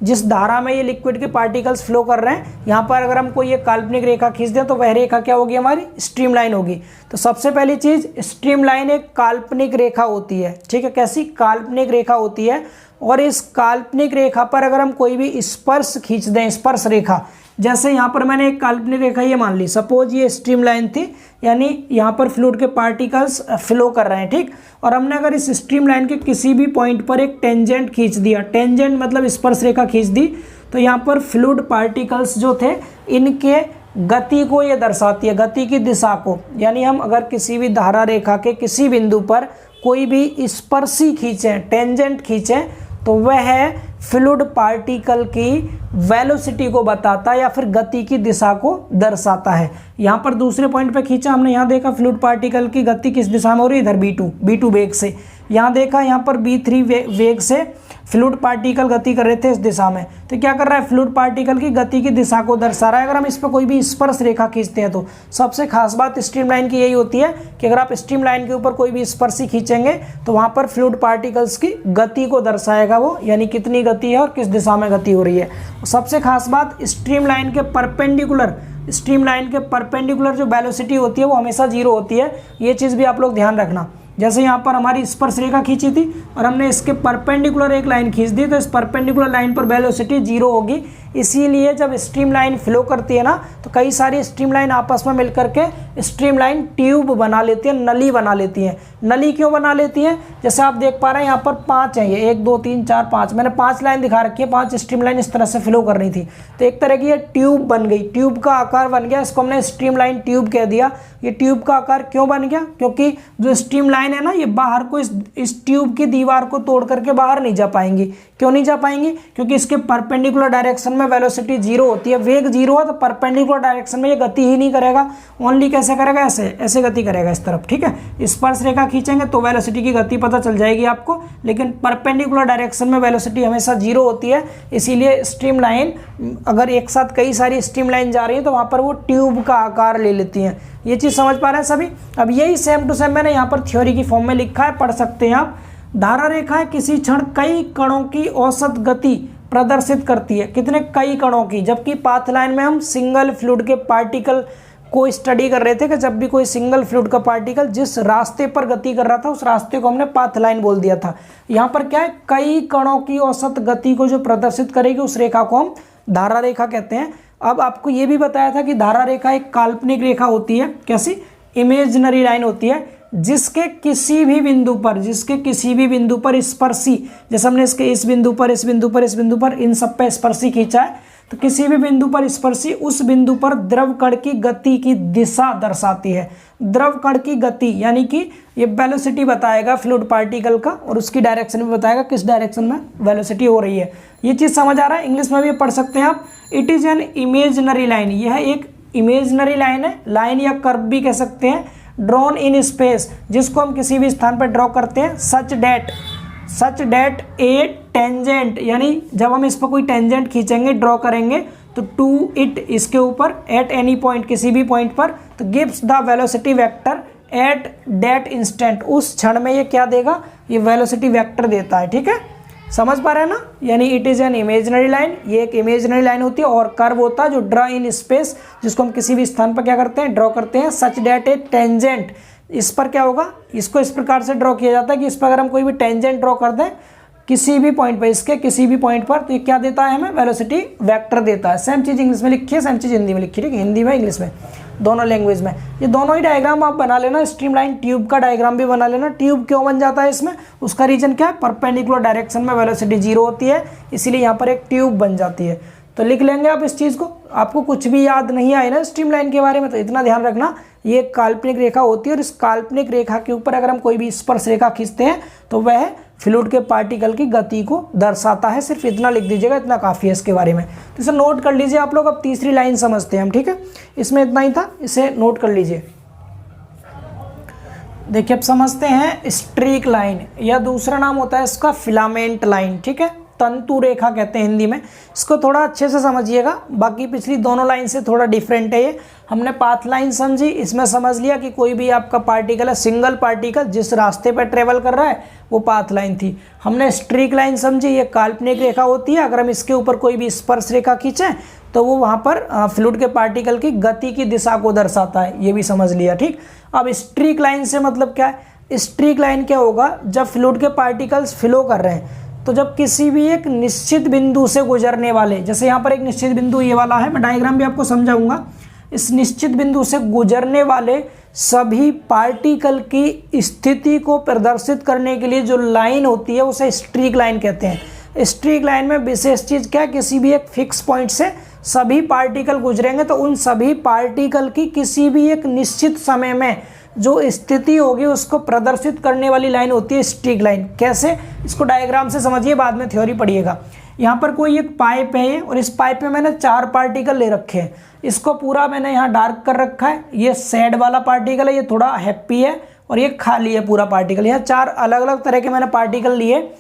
जिस धारा में ये लिक्विड के पार्टिकल्स फ्लो कर रहे हैं, यहाँ पर अगर हम कोई एक काल्पनिक रेखा खींच दें तो वह रेखा क्या होगी, हमारी स्ट्रीम लाइन होगी। तो सबसे पहली चीज़, स्ट्रीम लाइन एक काल्पनिक रेखा होती है, ठीक है। कैसी? काल्पनिक रेखा होती है। और इस काल्पनिक रेखा पर अगर हम कोई भी स्पर्श खींच दें, स्पर्श रेखा, जैसे यहाँ पर मैंने एक काल्पनिक रेखा ये मान ली, सपोज ये स्ट्रीम लाइन थी, यानी यहाँ पर फ्लूइड के पार्टिकल्स फ्लो कर रहे हैं, ठीक। और हमने अगर इस स्ट्रीम लाइन के किसी भी पॉइंट पर एक टेंजेंट खींच दिया, टेंजेंट मतलब स्पर्श रेखा खींच दी, तो यहाँ पर फ्लूइड पार्टिकल्स जो थे इनके गति को ये दर्शाती है, गति की दिशा को। यानी हम अगर किसी भी धारा रेखा के किसी बिंदु पर कोई भी स्पर्शी खींचें, टेंजेंट खींचें, तो वह है फ्लूइड पार्टिकल की वेलोसिटी को बताता है या फिर गति की दिशा को दर्शाता है। यहाँ पर दूसरे पॉइंट पे खींचा हमने, यहाँ देखा फ्लूइड पार्टिकल की गति किस दिशा में हो रही है, इधर b2 वेग से। यहाँ देखा यहाँ पर b3 वेग से फ्लूइड पार्टिकल गति कर रहे थे इस दिशा में। तो क्या कर रहा है, फ्लूइड पार्टिकल की गति की दिशा को दर्शा रहा है। अगर हम इस पर कोई भी स्पर्श रेखा खींचते हैं तो सबसे खास बात स्ट्रीमलाइन की यही होती है कि अगर आप स्ट्रीमलाइन के ऊपर कोई भी स्पर्श खींचेंगे तो वहाँ पर फ्लूइड पार्टिकल्स की गति को दर्शाएगा वो, यानी कितनी गति है और किस दिशा में गति हो रही है। सबसे खास बात स्ट्रीमलाइन के परपेंडिकुलर जो वेलोसिटी होती है वो हमेशा 0 होती है। ये चीज़ भी आप लोग ध्यान रखना। जैसे यहाँ पर हमारी स्पर्श रेखा खींची थी और हमने इसके परपेंडिकुलर एक लाइन खींच दी, तो इस परपेंडिकुलर लाइन पर वेलोसिटी 0 होगी। इसीलिए जब स्ट्रीमलाइन फ्लो करती है ना, तो कई सारी स्ट्रीमलाइन आपस में मिलकर के स्ट्रीमलाइन ट्यूब बना लेती है, नली बना लेती हैं। नली क्यों बना लेती हैं, जैसे आप देख पा रहे हैं यहाँ पर 5 है, ये 1 2 3 4 5, मैंने 5 लाइन दिखा रखी है, 5 स्ट्रीमलाइन इस तरह से फ्लो कर रही थी। तो एक तरह की ये ट्यूब बन गई, ट्यूब का आकार बन गया, इसको हमने स्ट्रीमलाइन ट्यूब कह दिया। ये ट्यूब का आकार क्यों बन गया, क्योंकि जो स्ट्रीमलाइन है ना, ये बाहर को इस ट्यूब की दीवार को तोड़ करके बाहर नहीं जा पाएंगी। क्यों नहीं जा पाएंगी, क्योंकि इसके परपेंडिकुलर डायरेक्शन में वेलोसिटी 0 होती है। वेग 0 है तो परपेंडिकुलर डायरेक्शन में ये गति ही नहीं करेगा, ओनली कैसे करेगा, ऐसे गति करेगा इस तरफ। ठीक है, स्पर्श रेखा खींचेंगे तो वेलोसिटी की गति पता चल जाएगी आपको, लेकिन परपेंडिकुलर डायरेक्शन में वेलोसिटी हमेशा 0 होती है। इसीलिए स्ट्रीमलाइन, अगर एक साथ कई सारी स्ट्रीमलाइन जा रही है तो वहाँ पर वो ट्यूब का आकार ले लेती हैं। ये चीज़ समझ पा रहे हैं सभी। अब यही सेम टू सेम मैंने यहाँ पर थ्योरी की फॉर्म में लिखा है, पढ़ सकते हैं आप। धारा रेखाएं किसी क्षण कई कणों की औसत गति प्रदर्शित करती है। कितने, कई कणों की। जबकि पाथ लाइन में हम सिंगल फ्लूइड के पार्टिकल को स्टडी कर रहे थे कि जब भी कोई सिंगल फ्लूइड का पार्टिकल जिस रास्ते पर गति कर रहा था उस रास्ते को हमने पाथ लाइन बोल दिया था। यहाँ पर क्या है, कई कणों की औसत गति को जो प्रदर्शित करेगी उस रेखा को हम धारा रेखा कहते हैं। अब आपको ये भी बताया था कि धारा रेखा एक काल्पनिक रेखा होती है। कैसी, इमेजिनरी लाइन होती है, जिसके किसी भी बिंदु पर स्पर्शी, जैसे हमने इसके इस बिंदु पर इन सब पे स्पर्शी खींचा है, तो किसी भी बिंदु पर स्पर्शी उस बिंदु पर द्रव कण की गति की दिशा दर्शाती है। द्रव कण की गति यानी कि ये वेलोसिटी बताएगा फ्लूइड पार्टिकल का, और उसकी डायरेक्शन भी बताएगा किस डायरेक्शन में वेलोसिटी हो रही है। ये चीज़ समझ आ रहा है, इंग्लिश में भी पढ़ सकते हैं आप। It is an imaginary line, यह एक इमेजिनरी लाइन है, लाइन या कर्व भी कह सकते हैं। ड्रॉन इन स्पेस, जिसको हम किसी भी स्थान पर ड्रॉ करते हैं। सच डेट ए टेंजेंट, यानी जब हम इस पर कोई टेंजेंट खींचेंगे, ड्रॉ करेंगे, तो टू इट, इसके ऊपर, एट एनी पॉइंट, किसी भी पॉइंट पर, तो gives the velocity vector at that instant, उस क्षण में ये क्या देगा, ये वेलोसिटी वेक्टर देता है। ठीक है, समझ पा रहे हैं ना। यानी it is an imaginary line, ये एक इमेजिनरी लाइन होती है, और कर्व होता है जो ड्रॉ इन स्पेस, जिसको हम किसी भी स्थान पर क्या करते हैं, ड्रॉ करते हैं। सच डेट ए टेंजेंट, इस पर क्या होगा, इसको इस प्रकार से ड्रॉ किया जाता है कि इस पर अगर हम कोई भी टेंजेंट ड्रॉ कर दें किसी भी पॉइंट पर, इसके किसी भी पॉइंट पर, तो ये क्या देता है, हमें वेलोसिटी वेक्टर देता है। सेम चीज़ इंग्लिश में लिखी है, सेम चीज़ हिंदी में लिखी है। ठीक है, हिंदी में इंग्लिश में दोनों लैंग्वेज में। ये दोनों ही डायग्राम आप बना लेना, स्ट्रीमलाइन ट्यूब का डायग्राम भी बना लेना। ट्यूब क्यों बन जाता है इसमें, उसका रीजन क्या है, परपेंडिकुलर डायरेक्शन में वेलोसिटी 0 होती है, इसीलिए यहाँ पर एक ट्यूब बन जाती है। तो लिख लेंगे आप इस चीज़ को। आपको कुछ भी याद नहीं आए ना स्ट्रीमलाइन के बारे में, तो इतना ध्यान रखना, ये एक काल्पनिक रेखा होती है, और इस काल्पनिक रेखा के ऊपर अगर हम कोई भी स्पर्श रेखा खींचते हैं तो वह फ्लूइड के पार्टिकल की गति को दर्शाता है। सिर्फ इतना लिख दीजिएगा, इतना काफ़ी है इसके बारे में। तो इसे नोट कर लीजिए आप लोग। अब तीसरी लाइन समझते हैं हम। ठीक है, इसमें इतना ही था, इसे नोट कर लीजिए। देखिए अब समझते हैं स्ट्रीक लाइन, या दूसरा नाम होता है इसका फिलामेंट लाइन। ठीक है, तंतु रेखा कहते हैं हिंदी में। इसको थोड़ा अच्छे से समझिएगा, बाकी पिछली दोनों लाइन से थोड़ा डिफरेंट है ये। हमने पाथ लाइन समझी, इसमें समझ लिया कि कोई भी आपका पार्टिकल है, सिंगल पार्टिकल जिस रास्ते पर ट्रेवल कर रहा है वो पाथ लाइन थी। हमने स्ट्रीक लाइन समझी, ये काल्पनिक रेखा होती है, अगर हम इसके ऊपर कोई भी स्पर्श रेखा खींचें तो वो वहाँ पर फ्लूइड के पार्टिकल की गति की दिशा को दर्शाता है, ये भी समझ लिया। ठीक, अब स्ट्रीक लाइन से मतलब क्या है, स्ट्रीक लाइन क्या होगा, जब फ्लूइड के पार्टिकल्स फ्लो कर रहे हैं तो जब किसी भी एक निश्चित बिंदु से गुजरने वाले, जैसे यहाँ पर एक निश्चित बिंदु ये वाला है, मैं डायग्राम भी आपको समझाऊंगा, इस निश्चित बिंदु से गुजरने वाले सभी पार्टिकल की स्थिति को प्रदर्शित करने के लिए जो लाइन होती है उसे स्ट्रीक लाइन कहते हैं। स्ट्रीक लाइन में विशेष चीज़ क्या है, किसी भी एक फिक्स पॉइंट से सभी पार्टिकल गुजरेंगे तो उन सभी पार्टिकल की किसी भी एक निश्चित समय में जो स्थिति होगी उसको प्रदर्शित करने वाली लाइन होती है स्ट्रीक लाइन। कैसे, इसको डायग्राम से समझिए, बाद में थ्योरी पढ़िएगा। यहाँ पर कोई एक पाइप है और इस पाइप में मैंने 4 पार्टिकल ले रखे हैं। इसको पूरा मैंने यहाँ डार्क कर रखा है। ये सैड वाला पार्टिकल है, ये थोड़ा हैप्पी है, और ये खाली है पूरा पार्टिकल। यहाँ 4 अलग अलग तरह के मैंने पार्टिकल लिए।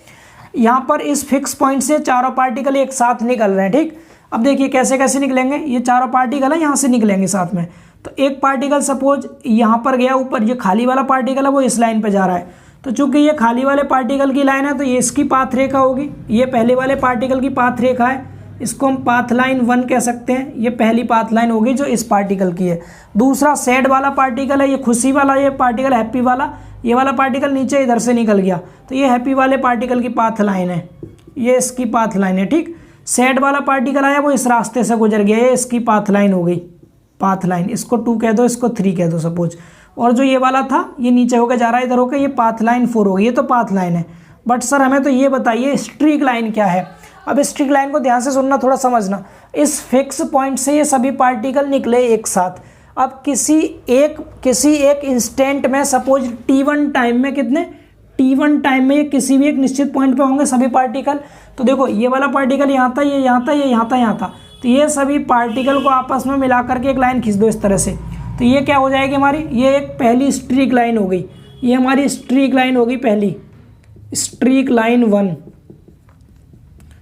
यहाँ पर इस फिक्स पॉइंट से चारों पार्टिकल एक साथ निकल रहे हैं, ठीक। अब देखिए कैसे कैसे निकलेंगे, ये चारों पार्टिकल है यहाँ से निकलेंगे साथ में। तो एक पार्टिकल सपोज यहाँ पर गया ऊपर, ये खाली वाला पार्टिकल है वो इस लाइन पे जा रहा है। तो चूंकि ये खाली वाले पार्टिकल की लाइन है तो ये इसकी पाथ रेखा होगी, ये पहले वाले पार्टिकल की पाथ रेखा है, इसको हम पाथ लाइन 1 कह सकते हैं। ये पहली पाथ लाइन होगी जो इस पार्टिकल की है। दूसरा सैड वाला पार्टिकल है, ये खुशी वाला, ये पार्टिकल हैप्पी वाला, ये वाला पार्टिकल नीचे इधर से निकल गया, तो ये हैप्पी वाले पार्टिकल की पाथ लाइन है, ये इसकी पाथ लाइन है, ठीक। सैड वाला पार्टिकल आया वो इस रास्ते से गुजर गया, ये इसकी पाथ लाइन हो गई, पाथ लाइन। इसको 2 कह दो, इसको 3 कह दो सपोज। और जो ये वाला था ये नीचे होकर जा रहा है, इधर होकर, ये पाथ लाइन 4 होगी। ये तो पाथ लाइन है। बट सर हमें तो ये बताइए स्ट्रीक लाइन क्या है। अब स्ट्रीक लाइन को ध्यान से सुनना, थोड़ा समझना। इस फिक्स पॉइंट से ये सभी पार्टिकल निकले एक साथ। अब किसी एक इंस्टेंट में, सपोज t1 टाइम में, कितने t1 टाइम में ये किसी भी एक निश्चित पॉइंट पे होंगे सभी पार्टिकल। तो देखो ये वाला पार्टिकल यहाँ था, ये यहाँ था, ये यहाँ था, यहाँ था। तो ये सभी पार्टिकल को आपस में मिला करके एक लाइन खींच दो इस तरह से। तो ये क्या हो जाएगी हमारी, ये एक पहली स्ट्रीक लाइन हो गई। ये हमारी स्ट्रीक लाइन होगी, पहली स्ट्रीक लाइन 1।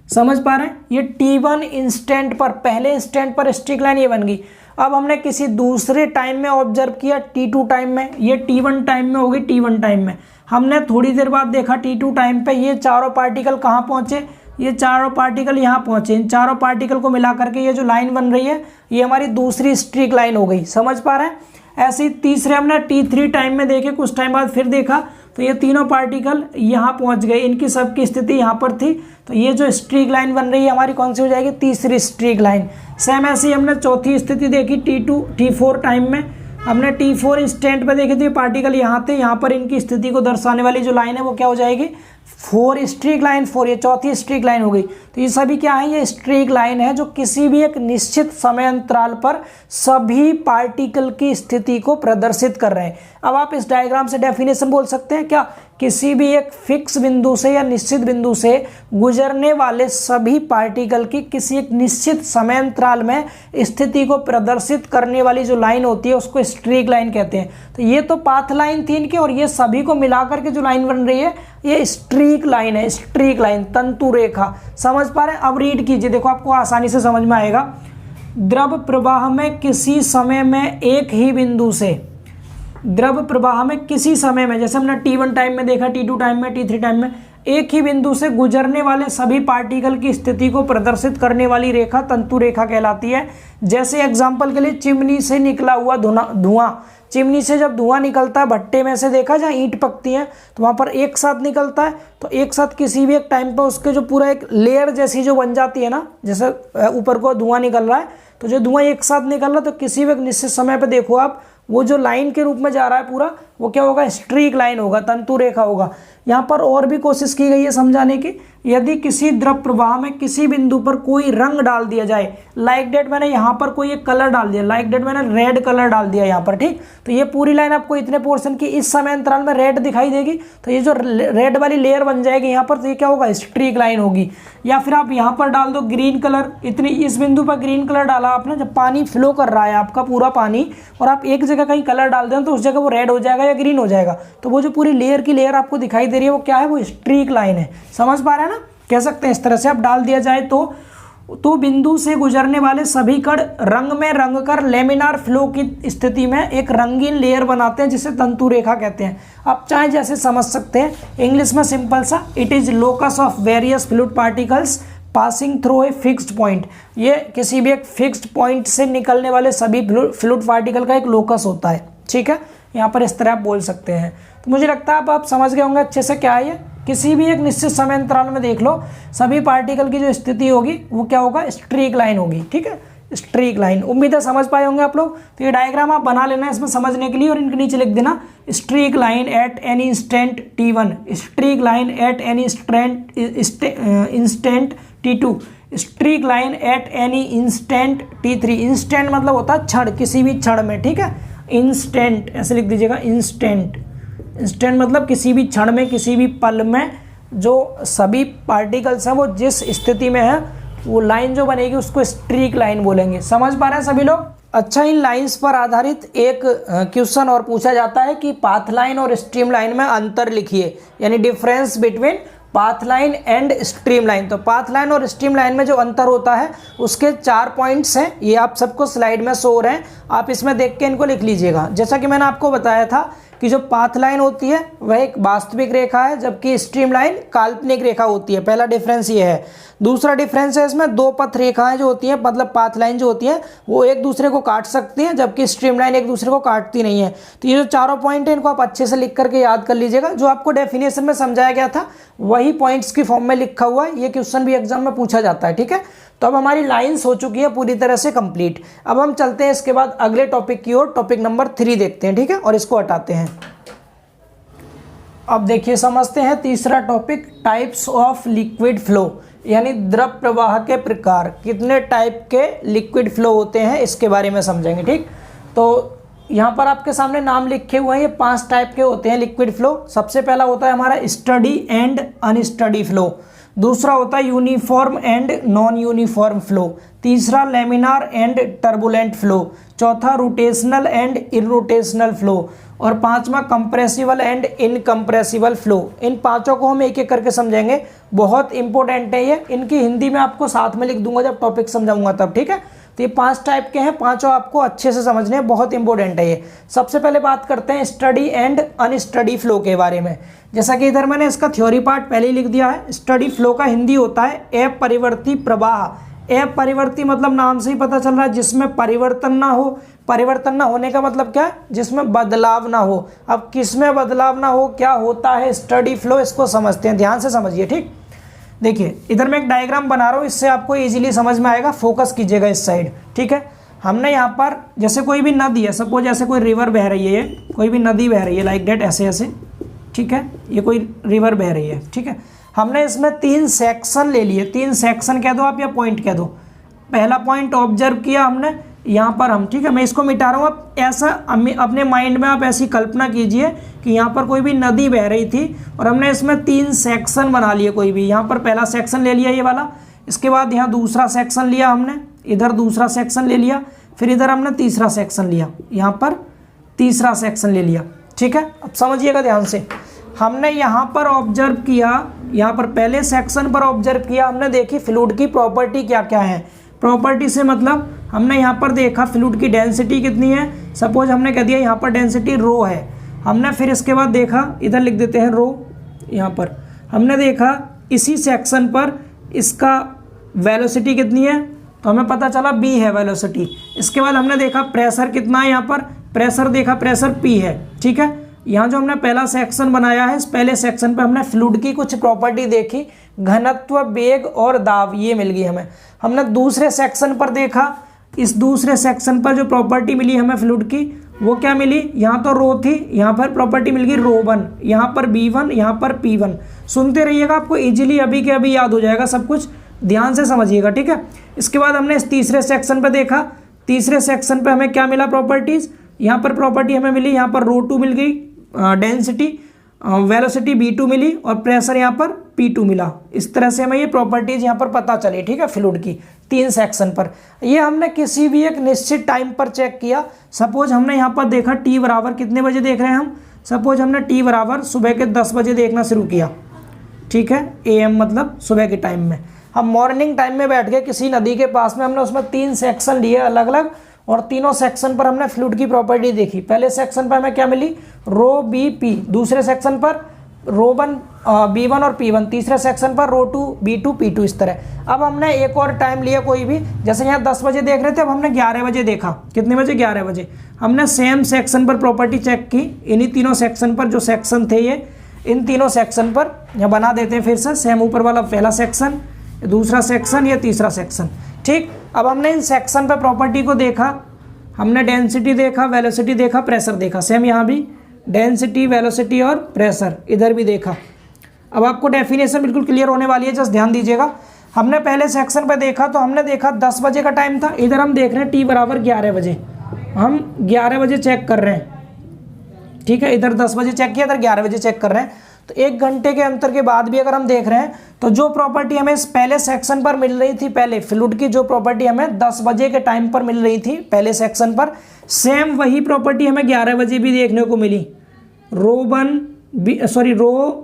समझ पा रहे हैं, ये t1 इंस्टेंट पर, पहले इंस्टेंट पर स्ट्रीक लाइन ये बन गई। अब हमने किसी दूसरे टाइम में ऑब्जर्व किया t2 टाइम में, ये t1 टाइम में होगी, t1 टाइम में। हमने थोड़ी देर बाद देखा t2 टाइम पे ये चारों पार्टिकल कहाँ पहुँचे, ये चारों पार्टिकल यहाँ पहुँचे। इन चारों पार्टिकल को मिला करके ये जो लाइन बन रही है ये हमारी दूसरी स्ट्रीक लाइन हो गई। समझ पा रहे हैं। ऐसे ही तीसरे हमने t3 टाइम में देखे, कुछ टाइम बाद फिर देखा तो ये तीनों पार्टिकल यहाँ पहुँच गए, इनकी सबकी स्थिति यहाँ पर थी। तो ये जो स्ट्रीक लाइन बन रही है हमारी कौन सी हो जाएगी, तीसरी स्ट्रीक लाइन। सेम ऐसे ही हमने चौथी स्थिति देखी t4 टाइम में। हमने t4 इंस्टेंट पे देखे थे पार्टिकल यहाँ थे, यहाँ पर इनकी स्थिति को दर्शाने वाली जो लाइन है वो क्या हो जाएगी, 4 स्ट्रीक लाइन 4, ये चौथी स्ट्रीक लाइन हो गई। तो ये सभी क्या है, ये स्ट्रीक लाइन है जो किसी भी एक निश्चित समय अंतराल पर सभी पार्टिकल की स्थिति को प्रदर्शित कर रहे हैं। अब आप इस डायग्राम से डेफिनेशन बोल सकते हैं क्या, किसी भी एक फिक्स बिंदु से या निश्चित बिंदु से गुजरने वाले सभी पार्टिकल की किसी एक निश्चित समय अंतराल में स्थिति को प्रदर्शित करने वाली जो लाइन होती है उसको स्ट्रीक लाइन कहते हैं। तो ये तो पाथ लाइन थी इनकी, और ये सभी को मिलाकर के जो लाइन बन रही है ये स्ट्रीक लाइन है, स्ट्रीक लाइन, तंतु रेखा। समझ पा रहे हैं। अब रीड कीजिए, देखो आपको आसानी से समझ में आएगा। द्रव प्रवाह में किसी समय में एक ही बिंदु से, द्रव प्रवाह में किसी समय में, जैसे हमने t1 टाइम में देखा, t2 टाइम में, t3 टाइम में, एक ही बिंदु से गुजरने वाले सभी पार्टिकल की स्थिति को प्रदर्शित करने वाली रेखा तंतु रेखा कहलाती है। जैसे एग्जांपल के लिए चिमनी से निकला हुआ धुआं, चिमनी से जब धुआं निकलता है भट्टे में से, देखा जहाँ ईंट पकती है तो वहाँ पर एक साथ निकलता है। तो एक साथ किसी भी एक टाइम पर उसके जो पूरा एक लेयर जैसी जो बन जाती है ना, जैसे ऊपर को धुआं निकल रहा है तो जो धुआं एक साथ निकल रहा है, तो किसी भी एक निश्चित समय पर देखो आप, वो जो लाइन के रूप में जा रहा है पूरा, वो क्या होगा, स्ट्रीक लाइन होगा, तंतु रेखा होगा। यहाँ पर और भी कोशिश की गई है समझाने की। यदि किसी द्रव प्रवाह में किसी बिंदु पर कोई रंग डाल दिया जाए, लाइक डेट मैंने यहाँ पर कोई एक कलर डाल दिया, लाइक डेट मैंने रेड कलर डाल दिया यहाँ पर, ठीक। तो ये पूरी लाइन आपको इतने पोर्शन की इस समय अंतराल में रेड दिखाई देगी। तो ये जो रेड वाली लेयर बन जाएगी यहाँ पर, तो ये क्या होगा, स्ट्रीक लाइन होगी। या फिर आप यहाँ पर डाल दो ग्रीन कलर, इतनी इस बिंदु पर ग्रीन कलर डाला आपने, जब पानी फ्लो कर रहा है आपका पूरा पानी, और आप एक जगह कहीं कलर डाल दें तो उस जगह वो रेड हो जाएगा या ग्रीन हो जाएगा। तो वो जो पूरी लेयर की लेयर आपको दिखाई दे रही है वो क्या है, वो स्ट्रीक लाइन है। समझ पा रहे हैं ना। कह सकते हैं इस तरह से आप डाल दिया जाए तो बिंदु से गुजरने वाले सभी कण रंग में रंग कर लेमिनार फ्लो की स्थिति में एक रंगीन लेयर बनाते हैं जिसे तंतु रेखा कहते हैं। आप चाहे जैसे समझ सकते हैं। इंग्लिश में सिंपल सा, it is locus of various fluid particles passing through a fixed point. ये किसी भी एक फिक्स्ड पॉइंट से निकलने वाले सभी फ्लूइड पार्टिकल का एक लोकस होता है, ठीक है। यहाँ पर इस तरह आप बोल सकते हैं। तो मुझे लगता है आप समझ गए होंगे अच्छे से क्या है ये। किसी भी एक निश्चित समय अंतराल में देख लो, सभी पार्टिकल की जो स्थिति होगी वो क्या होगा, स्ट्रीक लाइन होगी, ठीक है, स्ट्रीक लाइन। उम्मीद है समझ पाए होंगे आप लोग। तो ये डायग्राम आप बना लेना इसमें समझने के लिए, और इनके नीचे लिख देना streak line at any instant t1, streak line at any instant t2, streak line at any instant t3। Instant मतलब होता है क्षण, किसी भी क्षण में, ठीक है। इंस्टेंट, ऐसे लिख दीजिएगा इंस्टेंट। इंस्टेंट मतलब किसी भी क्षण में, किसी भी पल में जो सभी पार्टिकल्स हैं वो जिस स्थिति में है, वो लाइन जो बनेगी उसको स्ट्रीक लाइन बोलेंगे। समझ पा रहे हैं सभी लोग? अच्छा, इन लाइंस पर आधारित एक क्वेश्चन और पूछा जाता है कि पाथ लाइन और स्ट्रीम लाइन में अंतर लिखिए, यानी difference between path line and stream line. तो पाथ लाइन और स्ट्रीम लाइन में जो अंतर होता है उसके 4 पॉइंट्स हैं, ये आप सबको स्लाइड में शो हो रहे हैं, आप इसमें देख के इनको लिख लीजिएगा। जैसा कि मैंने आपको बताया था कि जो पाथ लाइन होती है वह एक वास्तविक रेखा है, जबकि स्ट्रीम लाइन काल्पनिक रेखा होती है। पहला डिफरेंस ये है। दूसरा डिफरेंस है इसमें दो पथ रेखाएं जो होती हैं, मतलब पाथ लाइन जो होती है वो एक दूसरे को काट सकती हैं, जबकि स्ट्रीम लाइन एक दूसरे को काटती नहीं है। तो ये जो चारों पॉइंट है इनको आप अच्छे से लिख करके याद कर लीजिएगा। जो आपको डेफिनेशन में समझाया गया था वही पॉइंट्स की फॉर्म में लिखा हुआ है, ये क्वेश्चन भी एग्जाम में पूछा जाता है। ठीक है, तो अब हमारी लाइन्स हो चुकी है पूरी तरह से कंप्लीट। अब हम चलते हैं इसके बाद अगले टॉपिक की ओर, टॉपिक नंबर 3 देखते हैं। ठीक है, और इसको हटाते हैं। अब देखिए, समझते हैं तीसरा topic, types of liquid flow, यानी द्रव प्रवाह के प्रकार। कितने टाइप के लिक्विड फ्लो होते हैं इसके बारे में समझेंगे। ठीक, तो यहाँ पर आपके सामने नाम लिखे हुए हैं, ये 5 टाइप के होते हैं लिक्विड फ्लो। सबसे पहला होता है हमारा स्टडी एंड अनस्टडी फ्लो। दूसरा होता है uniform and non uniform flow. तीसरा लेमिनार एंड टर्बुलेंट फ्लो। चौथा रोटेशनल एंड इरोटेशनल फ्लो। और पांचवा कंप्रेसिबल एंड इनकम्प्रेसिबल फ्लो। इन पांचों को हम एक एक करके समझेंगे, बहुत इंपॉर्टेंट है ये। इनकी हिंदी में आपको साथ में लिख दूंगा जब टॉपिक समझाऊंगा तब। ठीक है, तो ये 5 टाइप के हैं, पांचों आपको अच्छे से समझने हैं, बहुत इंपॉर्टेंट है ये। सबसे पहले बात करते हैं स्टडी एंड अनस्टडी फ्लो के बारे में। जैसा कि इधर मैंने इसका थ्योरी पार्ट पहले ही लिख दिया है। स्टडी फ्लो का हिंदी होता है अपरिवर्ती प्रवाह। अपरिवर्ती मतलब नाम से ही पता चल रहा है जिसमें परिवर्तन ना हो। परिवर्तन ना होने का मतलब क्या है? जिसमें बदलाव ना हो। अब किसमें बदलाव ना हो, क्या होता है स्टडी फ्लो, इसको समझते हैं, ध्यान से समझिए। ठीक, देखिए इधर मैं एक डायग्राम बना रहा हूँ, इससे आपको इजीली समझ में आएगा। फोकस कीजिएगा इस साइड। ठीक है, हमने यहाँ पर जैसे कोई भी नदी है, सपोज ऐसे कोई रिवर बह रही है, ये कोई भी नदी बह रही है लाइक डेट, ऐसे ऐसे। ठीक है, ये कोई रिवर बह रही है। ठीक है, हमने इसमें 3 सेक्शन ले लिए। 3 सेक्शन कह दो आप या पॉइंट कह दो। पहला पॉइंट ऑब्जर्व किया हमने यहाँ पर हम। ठीक है, मैं इसको मिटा रहा हूँ। अब ऐसा अपने माइंड में आप ऐसी कल्पना कीजिए कि यहाँ पर कोई भी नदी बह रही थी और हमने इसमें 3 सेक्शन बना लिए। कोई भी यहाँ पर पहला सेक्शन ले लिया ये वाला, इसके बाद यहाँ दूसरा सेक्शन लिया हमने, इधर दूसरा सेक्शन ले लिया, फिर इधर हमने तीसरा सेक्शन लिया, यहाँ पर तीसरा सेक्शन ले लिया। ठीक है, अब समझिएगा ध्यान से। हमने यहाँ पर ऑब्जर्व किया, यहाँ पर पहले सेक्शन पर ऑब्जर्व किया हमने, देखी फ्लूइड की प्रॉपर्टी क्या क्या है। प्रॉपर्टी से मतलब हमने यहाँ पर देखा फ्लूइड की डेंसिटी कितनी है। सपोज हमने कह दिया यहाँ पर डेंसिटी रो है। हमने फिर इसके बाद देखा, इधर लिख देते हैं रो, यहाँ पर हमने देखा इसी सेक्शन पर इसका वेलोसिटी कितनी है, तो हमें पता चला b है वेलोसिटी। इसके बाद हमने देखा प्रेशर कितना है, यहाँ पर प्रेशर देखा, प्रेशर p है। ठीक है, यहाँ जो हमने पहला सेक्शन बनाया है, इस पहले सेक्शन पे हमने फ्लूइड की कुछ प्रॉपर्टी देखी, घनत्व, वेग और दाब, ये मिल गई हमें। हमने दूसरे सेक्शन पर देखा, इस दूसरे सेक्शन पर जो प्रॉपर्टी मिली हमें फ्लूइड की, वो क्या मिली, यहाँ तो रो थी, यहाँ पर प्रॉपर्टी मिल गई रो1, यहाँ पर b1, यहाँ पर p1। सुनते रहिएगा, आपको इजीली अभी के अभी याद हो जाएगा सब कुछ, ध्यान से समझिएगा। ठीक है, इसके बाद हमने इस तीसरे सेक्शन पर देखा, तीसरे सेक्शन पर हमें क्या मिला प्रॉपर्टीज, यहाँ पर प्रॉपर्टी हमें मिली, यहाँ पर रो2 मिल गई, डेंसिटी, वेलोसिटी v2 मिली और प्रेशर यहाँ पर p2 मिला। इस तरह से हमें ये प्रॉपर्टीज यहाँ पर पता चली। ठीक है, फ्लूइड की 3 सेक्शन पर। ये हमने किसी भी एक निश्चित टाइम पर चेक किया। सपोज हमने यहाँ पर देखा t बराबर कितने बजे देख रहे हैं हम, सपोज हमने t बराबर सुबह के 10 बजे देखना शुरू किया। ठीक है, AM मतलब सुबह के टाइम में। हम मॉर्निंग टाइम में बैठ गए किसी नदी के पास में, हमने उसमें 3 सेक्शन लिए अलग अलग, और तीनों सेक्शन पर हमने फ्लूइड की प्रॉपर्टी देखी। पहले सेक्शन पर हमें क्या मिली, रो बी पी, दूसरे सेक्शन पर रो1 b1 और p1, तीसरे सेक्शन पर रो2 b2 p2, इस तरह। अब हमने एक और टाइम लिया कोई भी, जैसे यहाँ 10 बजे देख रहे थे, अब हमने 11 बजे देखा। कितने बजे, 11 बजे। हमने सेम सेक्शन पर प्रॉपर्टी चेक की, इन्हीं तीनों सेक्शन पर जो सेक्शन थे ये, इन तीनों सेक्शन पर यहाँ बना देते हैं फिर से सेम। ऊपर वाला पहला सेक्शन, दूसरा सेक्शन, ये तीसरा सेक्शन। ठीक, अब हमने इन सेक्शन पर प्रॉपर्टी को देखा, हमने डेंसिटी देखा, वेलोसिटी देखा, प्रेशर देखा। सेम यहाँ भी डेंसिटी, वेलोसिटी और प्रेशर इधर भी देखा। अब आपको डेफिनेशन बिल्कुल क्लियर होने वाली है, जस्ट ध्यान दीजिएगा। हमने पहले सेक्शन पर देखा तो हमने देखा 10 बजे का टाइम था, इधर हम देख रहे हैं t बराबर 11 बजे। हम 11 बजे चेक कर रहे हैं, ठीक है, इधर 10 बजे चेक किया, इधर 11 बजे चेक कर रहे हैं, तो 1 घंटे के अंतर के बाद भी अगर हम देख रहे हैं तो जो प्रॉपर्टी हमें इस पहले सेक्शन पर मिल रही थी, पहले फ्लूइड की जो प्रॉपर्टी हमें 10 बजे के टाइम पर मिल रही थी पहले सेक्शन पर, सेम वही प्रॉपर्टी हमें 11 बजे भी देखने को मिली। रो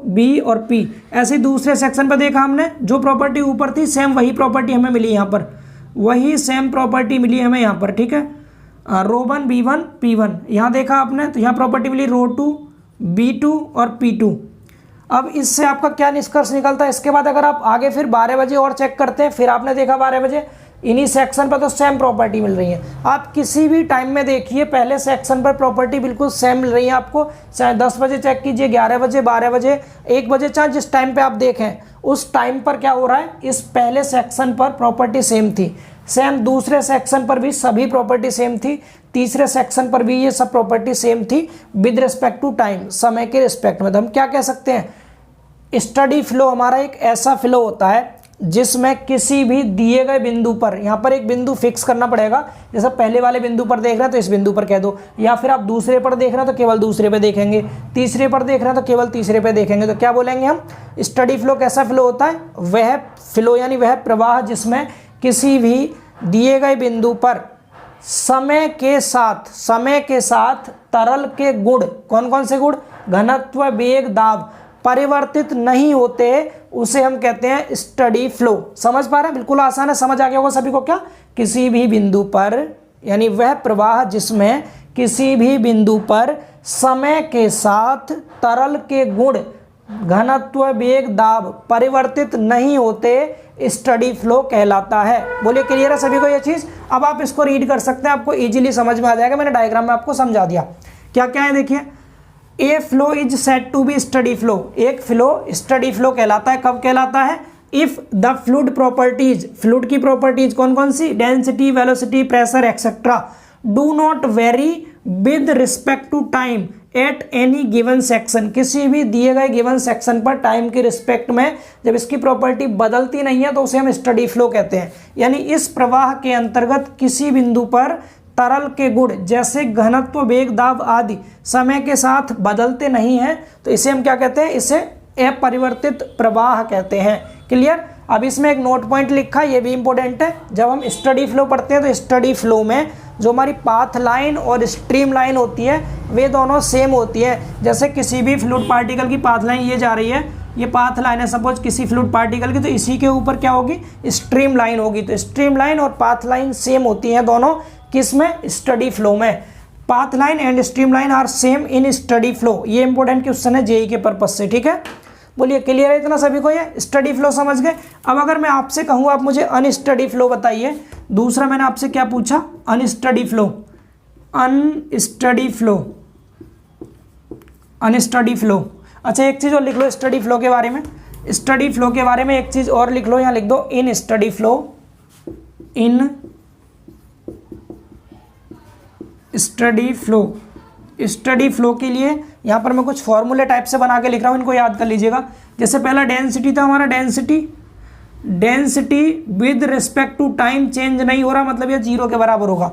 बी और पी, ऐसे दूसरे सेक्शन पर देखा हमने, जो प्रॉपर्टी ऊपर थी सेम वही प्रॉपर्टी हमें मिली यहाँ पर, वही सेम प्रॉपर्टी मिली हमें यहाँ पर, ठीक है। रो 1 B1 P1 यहाँ देखा आपने, तो यहाँ प्रॉपर्टी मिली रो 2 B2 और P2। अब इससे आपका क्या निष्कर्ष निकलता है, इसके बाद अगर आप आगे फिर 12 बजे और चेक करते हैं, फिर आपने देखा 12 बजे इन्हीं सेक्शन पर तो सेम प्रॉपर्टी मिल रही है। आप किसी भी टाइम में देखिए पहले सेक्शन पर प्रॉपर्टी बिल्कुल सेम मिल रही है आपको, चाहे 10 बजे चेक कीजिए, 11 बजे, 12 बजे, 1 बजे, चाहे जिस टाइम पे आप देखें उस टाइम पर क्या हो रहा है, इस पहले सेक्शन पर प्रॉपर्टी सेम थी, सेम दूसरे सेक्शन पर भी सभी प्रॉपर्टी सेम थी, तीसरे सेक्शन पर भी ये सब प्रॉपर्टी सेम थी विद रिस्पेक्ट टू टाइम, समय के रिस्पेक्ट में। तो हम क्या कह सकते हैं, स्टडी फ्लो हमारा एक ऐसा फ्लो होता है जिसमें किसी भी दिए गए बिंदु पर, यहाँ पर एक बिंदु फिक्स करना पड़ेगा, जैसे पहले वाले बिंदु पर देख रहे हैं तो इस बिंदु पर कह दो, या फिर आप दूसरे पर देख रहे हैं तो केवल दूसरे पे देखेंगे, तीसरे पर देख रहे हैं तो केवल तीसरे पे देखेंगे, तो क्या बोलेंगे हम, स्टडी फ्लो कैसा फ्लो होता है, वह फ्लो यानी वह प्रवाह जिसमें किसी भी दिए गए बिंदु पर समय के साथ तरल के गुण, कौन कौन से गुण, घनत्व, वेग, दाब परिवर्तित नहीं होते, उसे हम कहते हैं स्टडी फ्लो। समझ पा रहे हैं, बिल्कुल आसान है, समझ आ गया होगा सभी को। क्या, किसी भी बिंदु पर यानी वह प्रवाह जिसमें किसी भी बिंदु पर समय के साथ तरल के गुण, घनत्व, वेग, दाब परिवर्तित नहीं होते, स्टडी फ्लो कहलाता है। बोलिए क्लियर है सभी को ये चीज। अब आप इसको रीड कर सकते हैं, आपको इजीली समझ में आ जाएगा, मैंने डायग्राम में आपको समझा दिया। क्या क्या है देखिए, a flow is said to be steady flow, एक फ्लो स्टडी फ्लो कहलाता है। कब कहलाता है, if the fluid properties, fluid की प्रॉपर्टीज कौन कौन सी, density, velocity, pressure etcetera, do not vary with respect to time at any given section, किसी भी दिए गए गिवन सेक्शन पर टाइम के रिस्पेक्ट में जब इसकी प्रॉपर्टी बदलती नहीं है तो उसे हम स्टडी फ्लो कहते हैं। यानी इस प्रवाह के अंतर्गत किसी बिंदु पर तरल के गुण जैसे घनत्व, वेग, दाब आदि समय के साथ बदलते नहीं हैं, तो इसे हम क्या कहते हैं, इसे अपरिवर्तित प्रवाह कहते हैं। क्लियर। अब इसमें एक नोट पॉइंट लिखा है, ये भी इंपॉर्टेंट है। जब हम स्टडी फ्लो पढ़ते हैं तो स्टडी फ्लो में जो हमारी पाथ लाइन और स्ट्रीम लाइन होती है वे दोनों सेम होती है। जैसे किसी भी फ्लूइड पार्टिकल की पाथ लाइन ये जा रही है, ये पाथ लाइन है सपोज किसी फ्लूइड पार्टिकल की, तो इसी के ऊपर क्या होगी, स्ट्रीम लाइन होगी। तो स्ट्रीम लाइन और पाथ लाइन सेम होती हैं दोनों, किसमें, स्टडी फ्लो में। Path line and stream line are same in steady flow. ये इंपॉर्टेंट क्वेश्चन है जेईई के पर्पज से, ठीक है। बोलिए क्लियर है इतना सभी को, ये स्टडी फ्लो समझ गए। अब अगर मैं आपसे कहूँ आप मुझे अनस्टडी फ्लो बताइए, दूसरा मैंने आपसे क्या पूछा, unsteady flow, unsteady flow, unsteady flow. अच्छा एक चीज़ और लिख लो स्टडी फ्लो के बारे में, स्टडी फ्लो के बारे में एक चीज़ और लिख लो, यहाँ लिख दो इन स्टडी फ्लो, इन स्टडी फ्लो। स्टडी फ्लो के लिए यहाँ पर मैं कुछ फॉर्मूले टाइप से बना के लिख रहा हूँ, इनको याद कर लीजिएगा। जैसे पहला डेंसिटी था हमारा, density with respect to time change नहीं हो रहा, मतलब ये 0 के बराबर होगा।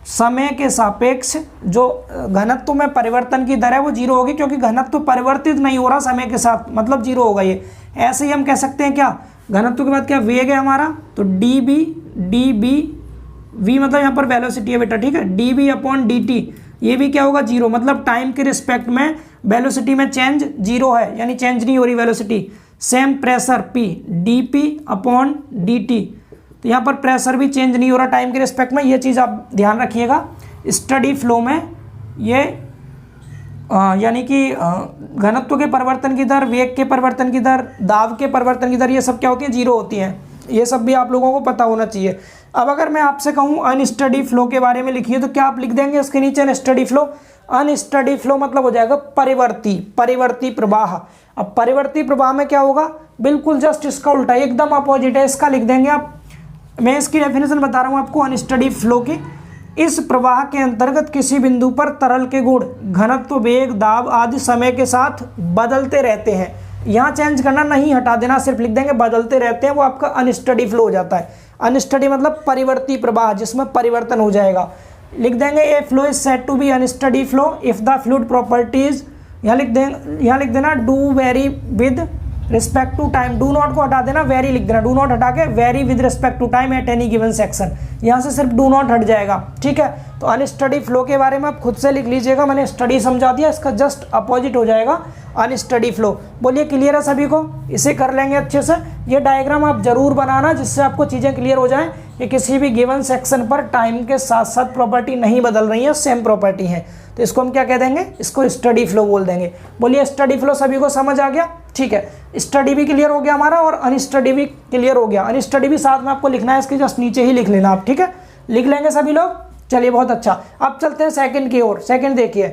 समय के सापेक्ष जो घनत्व में परिवर्तन की दर है वो 0 होगी, क्योंकि घनत्व परिवर्तित नहीं हो रहा समय के साथ, मतलब 0 होगा ये। ऐसे ही हम कह सकते हैं क्या, घनत्व के बाद क्या वेग है हमारा, तो डी बी वी मतलब यहाँ पर वेलोसिटी है बेटा, ठीक है, D B upon D T, ये भी क्या होगा 0, मतलब टाइम के रिस्पेक्ट में वेलोसिटी में चेंज 0 है, यानी चेंज नहीं हो रही velocity. Same pressure P D P upon D T, तो यहाँ पर प्रेशर भी चेंज नहीं हो रहा टाइम के रिस्पेक्ट में, ये चीज़ आप ध्यान रखिएगा। स्टडी फ्लो में ये यानी कि घनत्व के परिवर्तन की दर, वेग के परिवर्तन की दर, दाब के परिवर्तन की दर, ये सब क्या होती है, 0 होती हैं। ये सब भी आप लोगों को पता होना चाहिए। अब अगर मैं आपसे कहूँ अनस्टडी फ्लो के बारे में लिखिए, तो क्या आप लिख देंगे उसके नीचे अनस्टडी फ्लो। अनस्टडी फ्लो मतलब हो जाएगा परिवर्ती प्रवाह। अब परिवर्ती प्रवाह में क्या होगा, बिल्कुल जस्ट इसका उल्टा, एकदम अपोजिट है, इसका लिख देंगे आप। मैं इसकी डेफिनेशन बता रहा हूँ आपको अनस्टडी फ्लो की। इस प्रवाह के अंतर्गत किसी बिंदु पर तरल के गुण, घनत्व, वेग, दाब आदि समय के साथ बदलते रहते हैं। यहाँ चेंज करना नहीं, हटा देना, सिर्फ लिख देंगे बदलते रहते हैं, वो आपका अनस्टडी फ्लो हो जाता है। अनस्टडी मतलब परिवर्ती प्रवाह, जिसमें परिवर्तन हो जाएगा। लिख देंगे a flow is said to be unsteady flow if the fluid properties, यहाँ लिख देना do vary with respect to time, do not को हटा देना, वेरी लिख देना, डू नॉट हटा के vary with respect to time at any given section, यहाँ से सिर्फ डू नॉट हट जाएगा। ठीक है, तो अनस्टडी फ्लो के बारे में आप खुद से लिख लीजिएगा, मैंने स्टडी समझा दिया, इसका जस्ट अपोजिट हो जाएगा अनस्टडी फ्लो। बोलिए क्लियर है सभी को, इसे कर लेंगे अच्छे से। ये डायग्राम आप जरूर बनाना जिससे आपको चीज़ें क्लियर हो जाएं कि किसी भी गिवन सेक्शन पर टाइम के साथ साथ प्रॉपर्टी नहीं बदल रही है, सेम प्रॉपर्टी है, तो इसको हम क्या कह देंगे, इसको स्टडी फ्लो बोल देंगे। बोलिए स्टडी फ्लो सभी को समझ आ गया। ठीक है, स्टडी भी क्लियर हो गया हमारा और अनस्टडी भी क्लियर हो गया। अनस्टडी भी साथ में आपको लिखना है, इसके जस्ट नीचे ही लिख लेना आप। ठीक है, लिख लेंगे सभी लोग, चलिए बहुत अच्छा। अब चलते हैं सेकंड की ओर। सेकंड देखिए,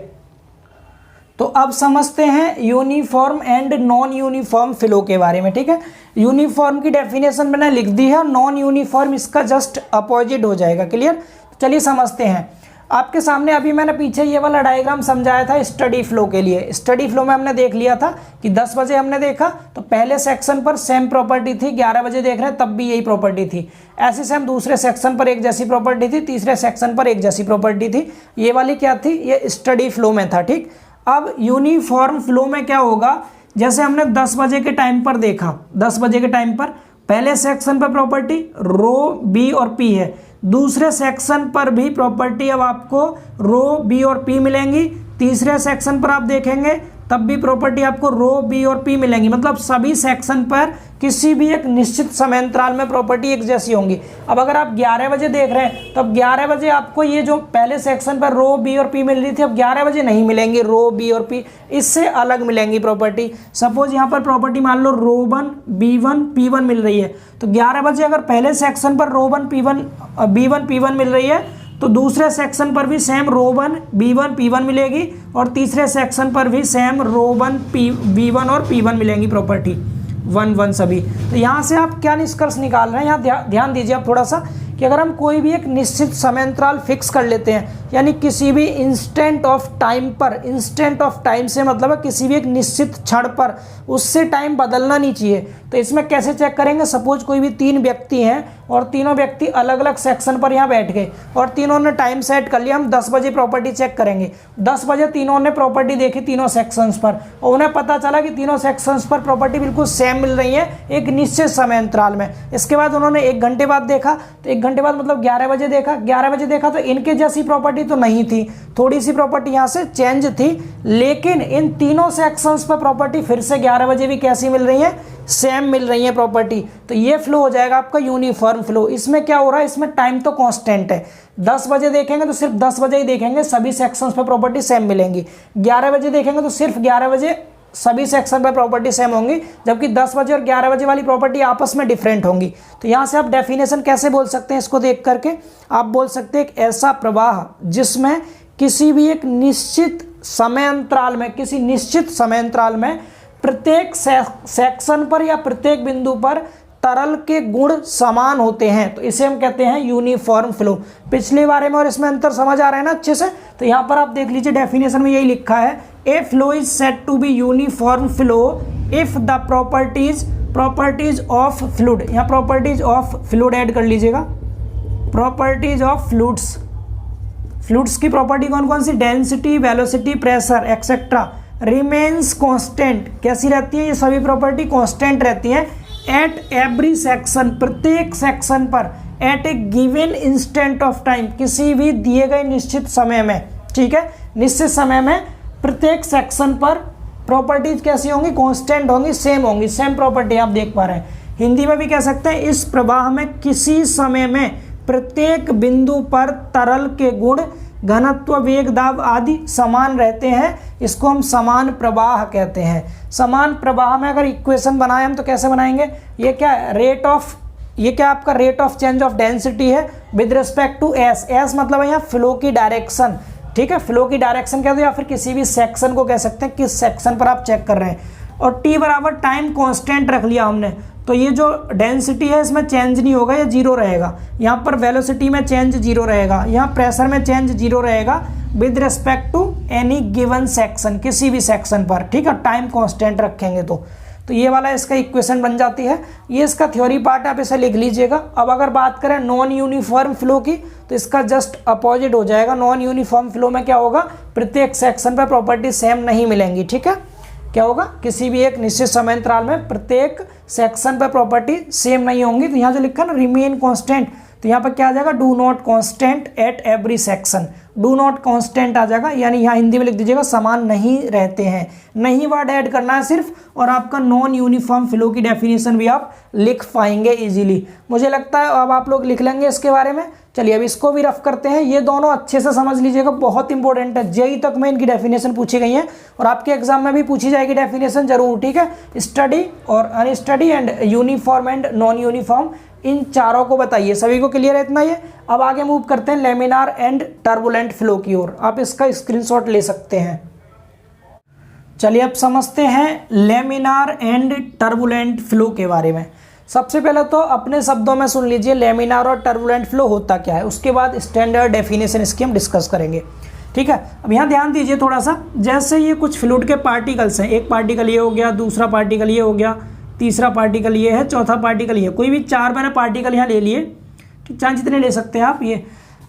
तो अब समझते हैं uniform and non uniform flow के बारे में। ठीक है, यूनिफॉर्म की डेफिनेशन मैंने लिख दी है, नॉन यूनिफॉर्म इसका जस्ट अपोजिट हो जाएगा। क्लियर, चलिए समझते हैं। आपके सामने अभी मैंने पीछे ये वाला डायग्राम समझाया था स्टडी फ्लो के लिए। स्टडी फ्लो में हमने देख लिया था कि 10 बजे हमने देखा तो पहले सेक्शन पर सेम प्रॉपर्टी थी, 11 बजे देख रहे हैं तब भी यही प्रॉपर्टी थी। ऐसे सेम दूसरे सेक्शन पर एक जैसी प्रॉपर्टी थी, तीसरे सेक्शन पर एक जैसी प्रॉपर्टी थी। ये वाली क्या थी, ये स्टडी फ्लो में था। ठीक, अब यूनिफॉर्म फ्लो में क्या होगा, जैसे हमने 10 बजे के टाइम पर देखा, 10 बजे के टाइम पर पहले सेक्शन पर प्रॉपर्टी रो बी और पी है, दूसरे सेक्शन पर भी प्रॉपर्टी अब आपको रो बी और पी मिलेंगी, तीसरे सेक्शन पर आप देखेंगे तब भी प्रॉपर्टी आपको रो बी और पी मिलेंगी। मतलब सभी सेक्शन पर किसी भी एक निश्चित समयांतराल में प्रॉपर्टी एक जैसी होंगी। अब अगर आप 11 बजे देख रहे हैं तो अब 11 बजे आपको ये जो पहले सेक्शन पर रो बी और पी मिल रही थी अब 11 बजे नहीं मिलेंगी रो बी और पी, इससे अलग मिलेंगी प्रॉपर्टी। सपोज यहाँ पर प्रॉपर्टी मान लो rho one B one P one मिल रही है, तो 11 बजे अगर पहले सेक्शन पर rho one B one P one मिल रही है तो दूसरे सेक्शन पर भी same rho one B one P one मिलेगी और तीसरे सेक्शन पर भी same rho one B one और पी वन मिलेंगी प्रॉपर्टी, 1 1 सभी। तो यहाँ से आप क्या निष्कर्ष निकाल रहे हैं, यहाँ ध्यान दीजिए आप थोड़ा सा कि अगर हम कोई भी एक निश्चित समयांतराल फिक्स कर लेते हैं, यानी किसी भी इंस्टेंट ऑफ टाइम पर, इंस्टेंट ऑफ टाइम से मतलब है किसी भी एक निश्चित क्षण पर उससे टाइम बदलना नहीं चाहिए। तो इसमें कैसे चेक करेंगे, सपोज कोई भी 3 व्यक्ति हैं और तीनों व्यक्ति अलग अलग सेक्शन पर यहाँ बैठ गए और तीनों ने टाइम सेट कर लिया, हम 10 बजे प्रॉपर्टी चेक करेंगे। 10 बजे तीनों ने प्रॉपर्टी देखी तीनों सेक्शंस पर और उन्हें पता चला कि तीनों सेक्शंस पर प्रॉपर्टी बिल्कुल सेम मिल रही है एक निश्चित समयांतराल में। इसके बाद उन्होंने 1 घंटे बाद देखा, तो 1 घंटे बाद मतलब 11 बजे देखा, 11 बजे देखा तो इनके जैसी प्रॉपर्टी तो नहीं थी, थोड़ी सी प्रॉपर्टी यहाँ से चेंज थी, लेकिन इन तीनों सेक्शंस पर प्रॉपर्टी फिर से 11 बजे भी कैसी मिल रही है, सेम मिल रही है प्रॉपर्टी। तो ये फ्लो हो जाएगा आपका यूनिफॉर्म फ्लो। इसमें क्या हो रहा है, इसमें टाइम तो कांस्टेंट है, 10 बजे देखेंगे तो सिर्फ 10 बजे ही देखेंगे, सभी सेक्शंस पर प्रॉपर्टी सेम मिलेंगी। 11 बजे देखेंगे तो सिर्फ 11 बजे सभी सेक्शन पर प्रॉपर्टी सेम होंगी, जबकि 10 बजे और 11 बजे वाली प्रॉपर्टी आपस में डिफरेंट होंगी। तो यहाँ से आप डेफिनेशन कैसे बोल सकते हैं, इसको देख करके आप बोल सकते हैं एक ऐसा प्रवाह जिसमें किसी भी एक निश्चित समयांतराल में, किसी निश्चित समयांतराल में प्रत्येक सेक्शन पर या प्रत्येक बिंदु पर तरल के गुण समान होते हैं, तो इसे हम कहते हैं यूनिफॉर्म फ्लो। पिछले बारे में और इसमें अंतर समझ आ रहा है ना अच्छे से। तो यहाँ पर आप देख लीजिए डेफिनेशन में यही लिखा है, a flow is said to be uniform flow if the properties of fluid, यहाँ प्रॉपर्टीज ऑफ फ्लूइड ऐड कर लीजिएगा, प्रॉपर्टीज ऑफ फ्लूइड्स की प्रॉपर्टी कौन कौन सी, density, velocity, pressure etcetera remains constant. कैसी रहती है, ये सभी प्रॉपर्टी कांस्टेंट रहती है एट एवरी सेक्शन, प्रत्येक सेक्शन पर, at a given instant of time, किसी भी दिए गए निश्चित समय में। ठीक है, निश्चित समय में प्रत्येक सेक्शन पर प्रॉपर्टीज कैसी होंगी, कांस्टेंट होंगी, सेम होंगी, सेम प्रॉपर्टी आप देख पा रहे हैं। हिंदी में भी कह सकते हैं इस प्रवाह में किसी समय में प्रत्येक बिंदु पर तरल के गुण, घनत्व, वेग, दाब आदि समान रहते हैं, इसको हम समान प्रवाह कहते हैं। समान प्रवाह में अगर इक्वेशन बनाएं हम तो कैसे बनाएंगे, ये क्या ये क्या आपका rate of change of density है with respect to S. S मतलब है यहाँ फ्लो की डायरेक्शन। ठीक है, फ्लो की डायरेक्शन कह दो या फिर किसी भी सेक्शन को कह सकते हैं किस सेक्शन पर आप चेक कर रहे हैं। और टी बराबर टाइम कांस्टेंट रख लिया हमने, तो ये जो डेंसिटी है इसमें चेंज नहीं होगा, ये 0 रहेगा। यहाँ पर वेलोसिटी में चेंज 0 रहेगा, यहाँ प्रेशर में चेंज 0 रहेगा with respect to any given section, किसी भी सेक्शन पर। ठीक है, टाइम कांस्टेंट रखेंगे तो ये वाला इसका इक्वेशन बन जाती है। ये इसका थ्योरी पार्ट है, आप इसे लिख लीजिएगा। अब अगर बात करें नॉन यूनिफॉर्म फ्लो की, तो इसका जस्ट अपोजिट हो जाएगा। नॉन यूनिफॉर्म फ्लो में क्या होगा, प्रत्येक सेक्शन पर प्रॉपर्टी सेम नहीं मिलेंगी, ठीक है। क्या होगा, किसी भी एक निश्चित समय अंतराल में प्रत्येक सेक्शन पर प्रॉपर्टी सेम नहीं होंगी। तो यहाँ जो लिखा है ना रिमेन कांस्टेंट, तो यहाँ पर क्या आ जाएगा, do not constant at every section. Do not constant आ जाएगा, यानी यहाँ हिंदी में लिख दीजिएगा समान नहीं रहते हैं। नहीं वर्ड ऐड करना है सिर्फ, और आपका नॉन यूनिफॉर्म फ्लो की डेफिनेशन भी आप लिख पाएंगे इजीली। मुझे लगता है अब आप लोग लिख लेंगे इसके बारे में। चलिए अब इसको भी रफ करते हैं। ये दोनों अच्छे से समझ लीजिएगा, बहुत इंपॉर्टेंट है। जेई तक में इनकी डेफिनेशन पूछी गई है और आपके एग्जाम में भी पूछी जाएगी डेफिनेशन जरूर, ठीक है। स्टडी और unsteady and uniform and non uniform, इन चारों को बताइए। सभी को क्लियर है इतना ये। अब आगे मूव करते हैं लेमिनार एंड टर्बुलेंट फ्लो की ओर। आप इसका स्क्रीनशॉट ले सकते हैं। चलिए अब समझते हैं लेमिनार एंड टर्बुलेंट फ्लो के बारे में। सबसे पहले तो अपने शब्दों में सुन लीजिए लेमिनार और टर्बुलेंट फ्लो होता क्या है, उसके बाद स्टैंडर्ड डेफिनेशन इसकी हम डिस्कस करेंगे, ठीक है। अब यहाँ ध्यान दीजिए थोड़ा सा, जैसे ये कुछ फ्लूइड के पार्टिकल्स हैं, एक पार्टिकल ये हो गया, दूसरा पार्टिकल ये हो गया, तीसरा पार्टिकल ये है, चौथा पार्टिकल ये, कोई भी 4 मैंने पार्टिकल यहाँ ले लिए, ठीक, चाहे जितने ले सकते हैं आप ये।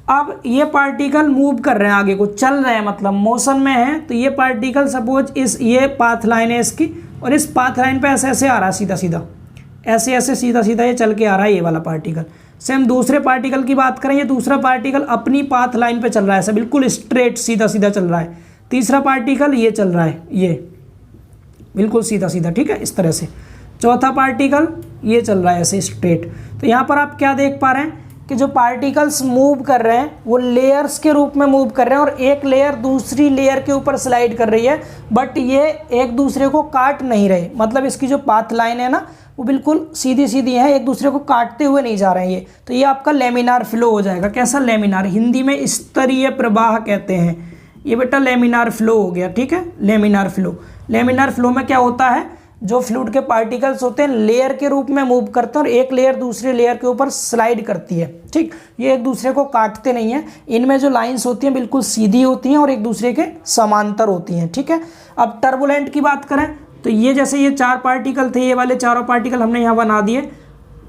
अब ये पार्टिकल मूव कर रहे हैं आगे को, चल रहे हैं, मतलब मोशन में है। तो ये पार्टिकल सपोज इस ये पाथ लाइन है इसकी, और इस पाथ लाइन पे ऐसे ऐसे आ रहा है, सीधा सीधा ऐसे ऐसे सीधा सीधा ये चल के आ रहा है ये वाला पार्टिकल। सेम दूसरे पार्टिकल की बात करें, ये दूसरा पार्टिकल अपनी पाथ लाइन पे चल रहा है, ऐसा बिल्कुल स्ट्रेट सीधा सीधा चल रहा है। तीसरा पार्टिकल ये चल रहा है, ये बिल्कुल सीधा सीधा, ठीक है, इस तरह से। चौथा पार्टिकल ये चल रहा है ऐसे स्ट्रेट। तो यहाँ पर आप क्या देख पा रहे हैं कि जो पार्टिकल्स मूव कर रहे हैं वो लेयर्स के रूप में मूव कर रहे हैं, और एक लेयर दूसरी लेयर के ऊपर स्लाइड कर रही है, बट ये एक दूसरे को काट नहीं रहे। मतलब इसकी जो पाथ लाइन है ना वो बिल्कुल सीधी सीधी है, एक दूसरे को काटते हुए नहीं जा रहे हैं ये। तो ये आपका लेमिनार फ्लो हो जाएगा। कैसा लेमिनार, हिंदी में स्तरीय प्रवाह कहते हैं। ये बेटा लेमिनार फ्लो हो गया, ठीक है, लेमिनार फ्लो। लेमिनार फ्लो में क्या होता है, जो फ्लूइड के पार्टिकल्स होते हैं लेयर के रूप में मूव करते हैं, और एक लेयर दूसरे लेयर के ऊपर स्लाइड करती है, ठीक। ये एक दूसरे को काटते नहीं हैं। इनमें जो लाइंस होती हैं बिल्कुल सीधी होती हैं और एक दूसरे के समांतर होती हैं, ठीक है। अब टर्बुलेंट की बात करें तो ये जैसे ये 4 पार्टिकल थे, ये वाले चारों पार्टिकल हमने यहाँ बना दिए।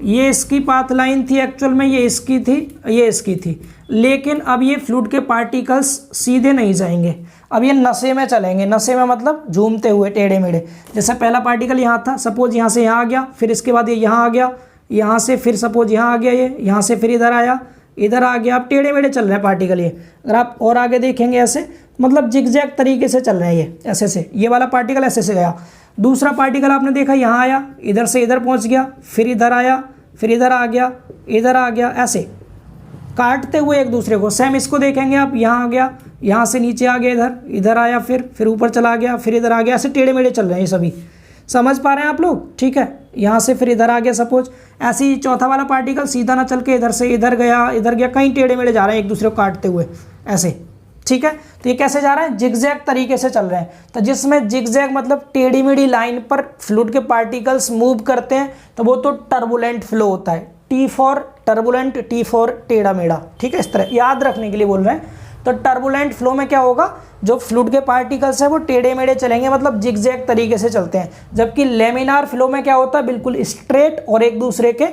ये इसकी पाथ लाइन थी एक्चुअल में, ये इसकी थी, ये इसकी थी। लेकिन अब ये फ्लूइड के पार्टिकल्स सीधे नहीं जाएंगे, अब ये नशे में चलेंगे। नशे में मतलब झूमते हुए, टेढ़े मेढ़े। जैसे पहला पार्टिकल यहाँ था, सपोज यहाँ से यहाँ आ गया, फिर इसके बाद ये यहाँ आ गया, यहाँ से फिर सपोज यहाँ आ गया, ये यहाँ से फिर इधर आया, इधर आ गया। अब टेढ़े मेढ़े चल रहे हैं पार्टिकल ये। अगर आप और आगे देखेंगे ऐसे, मतलब जिगजैग तरीके से चल रहे हैं ये, ऐसे से। ये वाला पार्टिकल ऐसे से गया। दूसरा पार्टिकल आपने देखा यहाँ आया, इधर से इधर पहुँच गया, फिर इधर आया, फिर इधर आ गया, इधर आ गया, ऐसे काटते हुए एक दूसरे को। सेम इसको देखेंगे आप, यहाँ आ गया, यहाँ से नीचे आ गया, इधर इधर आया, फिर ऊपर चला गया, फिर इधर आ गया, ऐसे टेढ़े मेढ़े चल रहे हैं ये सभी। समझ पा रहे हैं आप लोग, ठीक है। यहाँ से फिर इधर आ गया सपोज, ऐसे ही चौथा वाला पार्टिकल सीधा ना चल के इधर से इधर गया, कहीं टेढ़े मेढ़े जा रहे हैं एक दूसरे को काटते हुए ऐसे, ठीक है। तो ये कैसे जा रहे हैं, जिगजैग तरीके से चल रहे हैं। तो जिसमें जिगजैग मतलब टेढ़ी मेढ़ी लाइन पर फ्लूइड के पार्टिकल्स मूव करते हैं, तो वो तो टर्बुलेंट फ्लो होता है। T for turbulent, T for टेढ़ा मेढ़ा, ठीक है, इस तरह याद रखने के लिए बोल रहे हैं। तो टर्बुलेंट फ्लो में क्या होगा, जो फ्लूइड के पार्टिकल्स हैं वो टेढ़े मेढ़े चलेंगे, मतलब जिगजैग तरीके से चलते हैं। जबकि लेमिनार फ्लो में क्या होता है, बिल्कुल स्ट्रेट और एक दूसरे के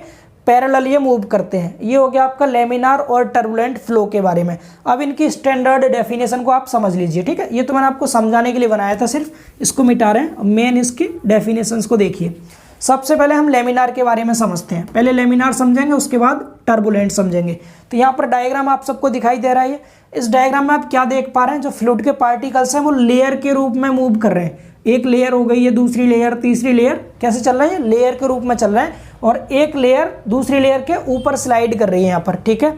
पैरेलल ये मूव करते हैं। ये हो गया आपका लेमिनार और टर्बुलेंट फ्लो के बारे में। अब इनकी स्टैंडर्ड डेफिनेशन को आप समझ लीजिए, ठीक है। ये तो मैंने आपको समझाने के लिए बनाया था, सिर्फ इसको मिटा रहे हैं। मेन इसकी डेफिनेशंस को देखिए। सबसे पहले हम लेमिनार के बारे में समझते हैं। पहले लेमिनार समझेंगे, उसके बाद टर्बुलेंट समझेंगे। तो यहाँ पर डायग्राम आप सबको दिखाई दे रहा है। इस डायग्राम में आप क्या देख पा रहे हैं, जो फ्लूइड के पार्टिकल्स हैं वो लेयर के रूप में मूव कर रहे हैं। एक लेयर हो गई है, दूसरी लेयर, तीसरी लेयर, कैसे चल रहा है, लेयर के रूप में चल रहे हैं, और एक लेयर दूसरी लेयर के ऊपर स्लाइड कर रही है यहाँ पर, ठीक है,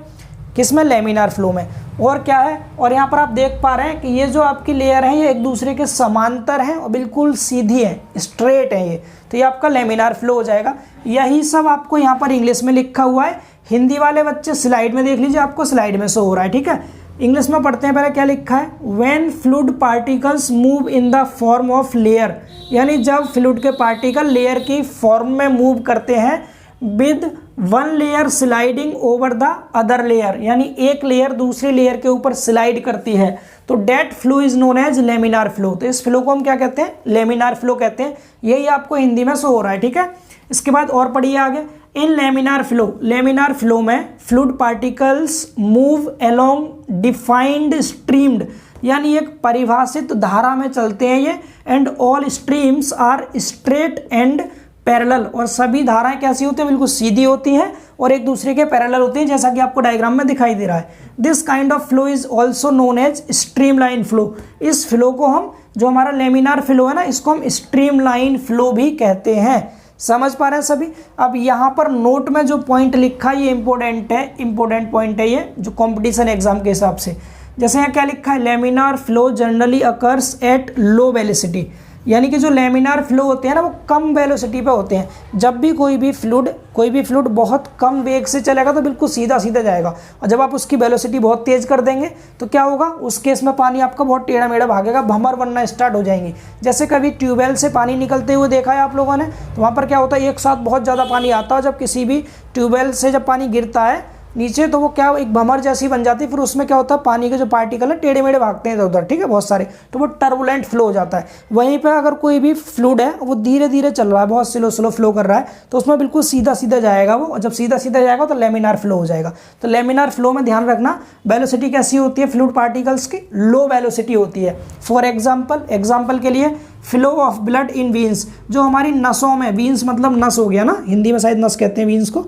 किसमें, लेमिनार फ्लो में। और क्या है, और यहाँ पर आप देख पा रहे हैं कि ये जो आपकी लेयर है ये एक दूसरे के समांतर हैं और बिल्कुल सीधी है, स्ट्रेट है ये। तो ये आपका लेमिनार फ्लो हो जाएगा। यही सब आपको यहाँ पर इंग्लिश में लिखा हुआ है। हिंदी वाले बच्चे स्लाइड में देख लीजिए, आपको स्लाइड में शो हो रहा है, ठीक है। इंग्लिश में पढ़ते हैं, पहले क्या लिखा है, when fluid particles move in the form of layer, यानी जब फ्लूइड के पार्टिकल लेयर की फॉर्म में मूव करते हैं with one layer sliding over the other layer, यानी एक लेयर दूसरी लेयर के ऊपर स्लाइड करती है, तो that flow is known as laminar flow. तो इस फ्लो को हम क्या कहते हैं? लेमिनार फ्लो कहते हैं। यही आपको हिंदी में शो हो रहा है, ठीक है। इसके बाद और पढ़िए आगे। इन लेमिनार फ्लो में fluid particles move along defined streamed, यानी एक परिभाषित धारा में चलते हैं ये, and all streams are straight and parallel, और सभी धाराएं कैसी होती हैं? बिल्कुल सीधी होती हैं और एक दूसरे के पैरेलल होती हैं, जैसा कि आपको डायग्राम में दिखाई दे रहा है। This kind of flow is also known as streamline flow. इस फ्लो को हम, जो हमारा लेमिनार फ्लो है ना, इसको हम स्ट्रीमलाइन फ्लो भी कहते हैं। समझ पा रहे हैं सभी? अब यहाँ पर नोट में जो पॉइंट लिखा है ये इंपॉर्टेंट पॉइंट है ये, जो कॉम्पिटिशन एग्जाम के हिसाब से। जैसे यहाँ क्या लिखा है? Laminar flow generally occurs at low velocity, यानी कि जो लेमिनार फ्लो होते हैं ना वो कम वेलोसिटी पे होते हैं। जब भी कोई भी फ्लूइड बहुत कम वेग से चलेगा तो बिल्कुल सीधा सीधा जाएगा, और जब आप उसकी वेलोसिटी बहुत तेज कर देंगे तो क्या होगा? उस केस में पानी आपका बहुत टेढ़ा मेढ़ा भागेगा, भंवर बनना स्टार्ट हो जाएंगी। जैसे कभी ट्यूबवेल से पानी निकलते हुए देखा है आप लोगों ने, तो वहाँ पर क्या होता है? एक साथ बहुत ज़्यादा पानी आता है, जब किसी भी ट्यूबवेल से जब पानी गिरता है नीचे तो वो क्या, एक भंवर जैसी बन जाती है, फिर उसमें क्या होता है? पानी के जो पार्टिकल है टेढ़े मेढ़े भागते हैं इधर उधर, ठीक है, बहुत सारे, तो वो टर्बुलेंट फ्लो हो जाता है। वहीं पे अगर कोई भी फ्लूइड है वो धीरे धीरे चल रहा है, बहुत स्लो फ्लो कर रहा है, तो उसमें बिल्कुल सीधा सीधा जाएगा वो, और जब सीधा सीधा जाएगा तो लेमिनार फ्लो हो जाएगा। तो लेमिनार फ्लो में ध्यान रखना, वेलोसिटी कैसी होती है फ्लूइड पार्टिकल्स की? लो वेलोसिटी होती है। फॉर एग्जाम्पल के लिए flow of blood in veins, जो हमारी नसों में, वीन्स मतलब नस हो गया ना, हिंदी में शायद नस कहते हैं वीन्स को,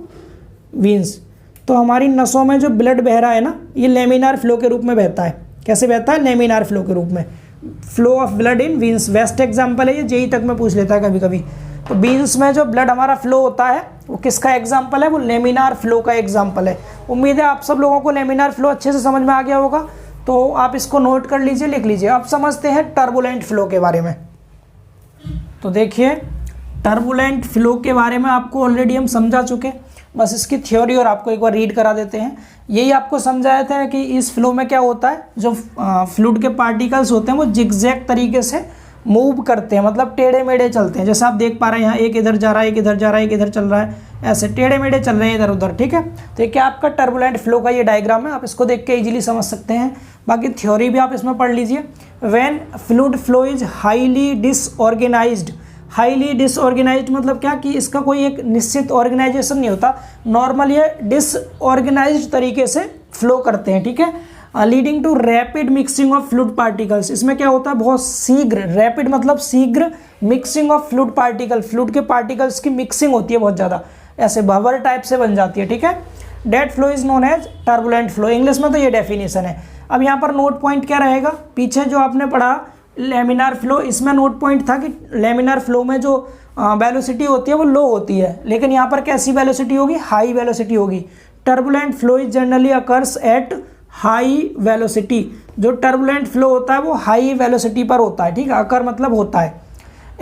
वीन्स, तो हमारी नसों में जो ब्लड बह रहा है ना, ये लेमिनार फ्लो के रूप में बहता है। कैसे बहता है? लेमिनार फ्लो के रूप में। Flow of blood in veins best example है ये, जेई तक में पूछ लेता है कभी कभी। तो वीन्स में जो ब्लड हमारा फ्लो होता है वो किसका एग्जाम्पल है? वो लेमिनार फ्लो का एग्जाम्पल है। उम्मीद है आप सब लोगों को लेमिनार फ्लो अच्छे से समझ में आ गया होगा, तो आप इसको नोट कर लीजिए, लिख लीजिए। अब समझते हैं टर्बुलेंट फ्लो के बारे में। तो देखिए, टर्बुलेंट फ्लो के बारे में आपको ऑलरेडी हम समझा चुके, बस इसकी थ्योरी और आपको एक बार रीड करा देते हैं। यही आपको समझाया था कि इस फ्लो में क्या होता है, जो फ्लूइड के पार्टिकल्स होते हैं वो जिगजैग तरीके से मूव करते हैं, मतलब टेढ़े मेढ़े चलते हैं। जैसे आप देख पा रहे हैं यहाँ एक इधर जा रहा है, एक इधर जा रहा है, एक इधर चल रहा है, ऐसे टेढ़े मेढ़े चल रहे हैं इधर उधर, ठीक है। तो ये क्या आपका टर्बुलेंट फ्लो का ये डायग्राम है, आप इसको देख के इजीली समझ सकते हैं। बाकी थ्योरी भी आप इसमें पढ़ लीजिए। When fluid flow is highly disorganised, highly disorganised मतलब क्या कि इसका कोई एक निश्चित ऑर्गेनाइजेशन नहीं होता, नॉर्मल ये डिसऑर्गेनाइज्ड तरीके से फ्लो करते हैं, ठीक है। Leading to rapid mixing of fluid particles, इसमें क्या होता है? बहुत शीघ्र, रैपिड मतलब शीघ्र, mixing of fluid particle, fluid के पार्टिकल्स की मिक्सिंग होती है बहुत ज़्यादा, ऐसे भंवर टाइप से बन जाती है, ठीक है। That flow is known as turbulent flow, English में तो ये डेफिनेशन है। अब यहाँ पर नोट पॉइंट क्या रहेगा? पीछे जो आपने पढ़ा लेमिनार फ्लो, इसमें नोट पॉइंट था कि लेमिनार फ्लो में जो वेलोसिटी होती है वो लो होती है, लेकिन यहाँ पर कैसी वेलोसिटी होगी? हाई वेलोसिटी होगी। Turbulent flow is generally occurs at high velocity, जो टर्बुलेंट फ्लो होता है वो हाई वेलोसिटी पर होता है, ठीक है। अकर मतलब होता है।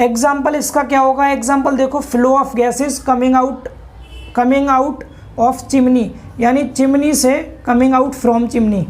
एग्जाम्पल इसका क्या होगा? एग्जाम्पल देखो, flow of gases coming out of chimney, यानी चिमनी से, coming out from chimney,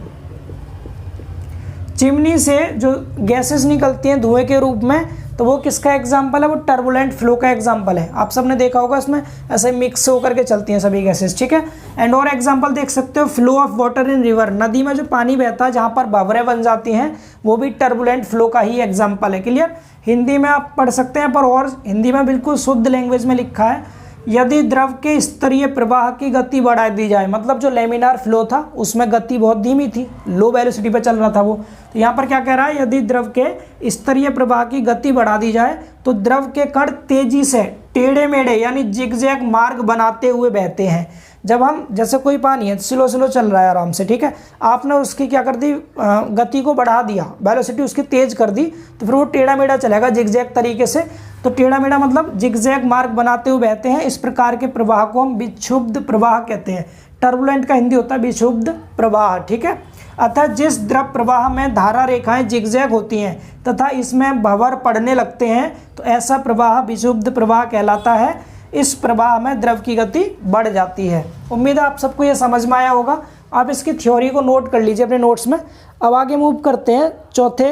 chimney से जो गैसेस निकलती हैं धुएं के रूप में, तो वो किसका एग्जाम्पल है? वो टर्बुलेंट फ्लो का एग्जाम्पल है। आप सबने देखा होगा इसमें ऐसे मिक्स होकर के चलती हैं सभी गैसेस, ठीक है। एंड और एग्जाम्पल देख सकते हो, flow of water in river, नदी में जो पानी बहता है जहाँ पर भंवरें बन जाती हैं, वो भी टर्बुलेंट फ्लो का ही एग्जाम्पल है। क्लियर? हिंदी में आप पढ़ सकते हैं, पर और हिंदी में बिल्कुल शुद्ध लैंग्वेज में लिखा है, यदि द्रव के स्तरीय प्रवाह की गति बढ़ा दी जाए, मतलब जो लेमिनार फ्लो था उसमें गति बहुत धीमी थी, लो वेलोसिटी पर चल रहा था वो, तो यहाँ पर क्या कह रहा है? यदि द्रव के स्तरीय प्रवाह की गति बढ़ा दी जाए तो द्रव के कण तेजी से टेढ़े मेढ़े यानी जिगजैग मार्ग बनाते हुए बहते हैं। जब हम, जैसे कोई पानी है स्लो चल रहा है आराम से, ठीक है, आपने उसकी क्या कर दी? गति को बढ़ा दिया, वेलोसिटी उसकी तेज कर दी, तो फिर वो टेढ़ा मेढ़ा चलेगा जिगजैग तरीके से। तो टेढ़ा मेढ़ा मतलब जिगजैग मार्ग बनाते हुए बहते हैं। इस प्रकार के प्रवाह को हम विक्षुब्ध प्रवाह कहते हैं। टर्बुलेंट का हिंदी होता है विक्षुब्ध प्रवाह, ठीक है। अतः जिस द्रव प्रवाह में धारा रेखाएं जिगजैग होती हैं तथा इसमें भंवर पड़ने लगते हैं, तो ऐसा प्रवाह विक्षुब्ध प्रवाह कहलाता है। इस प्रवाह में द्रव की गति बढ़ जाती है। उम्मीद है आप सबको ये समझ में आया होगा। आप इसकी थ्योरी को नोट कर लीजिए अपने नोट्स में। अब आगे मूव करते हैं चौथे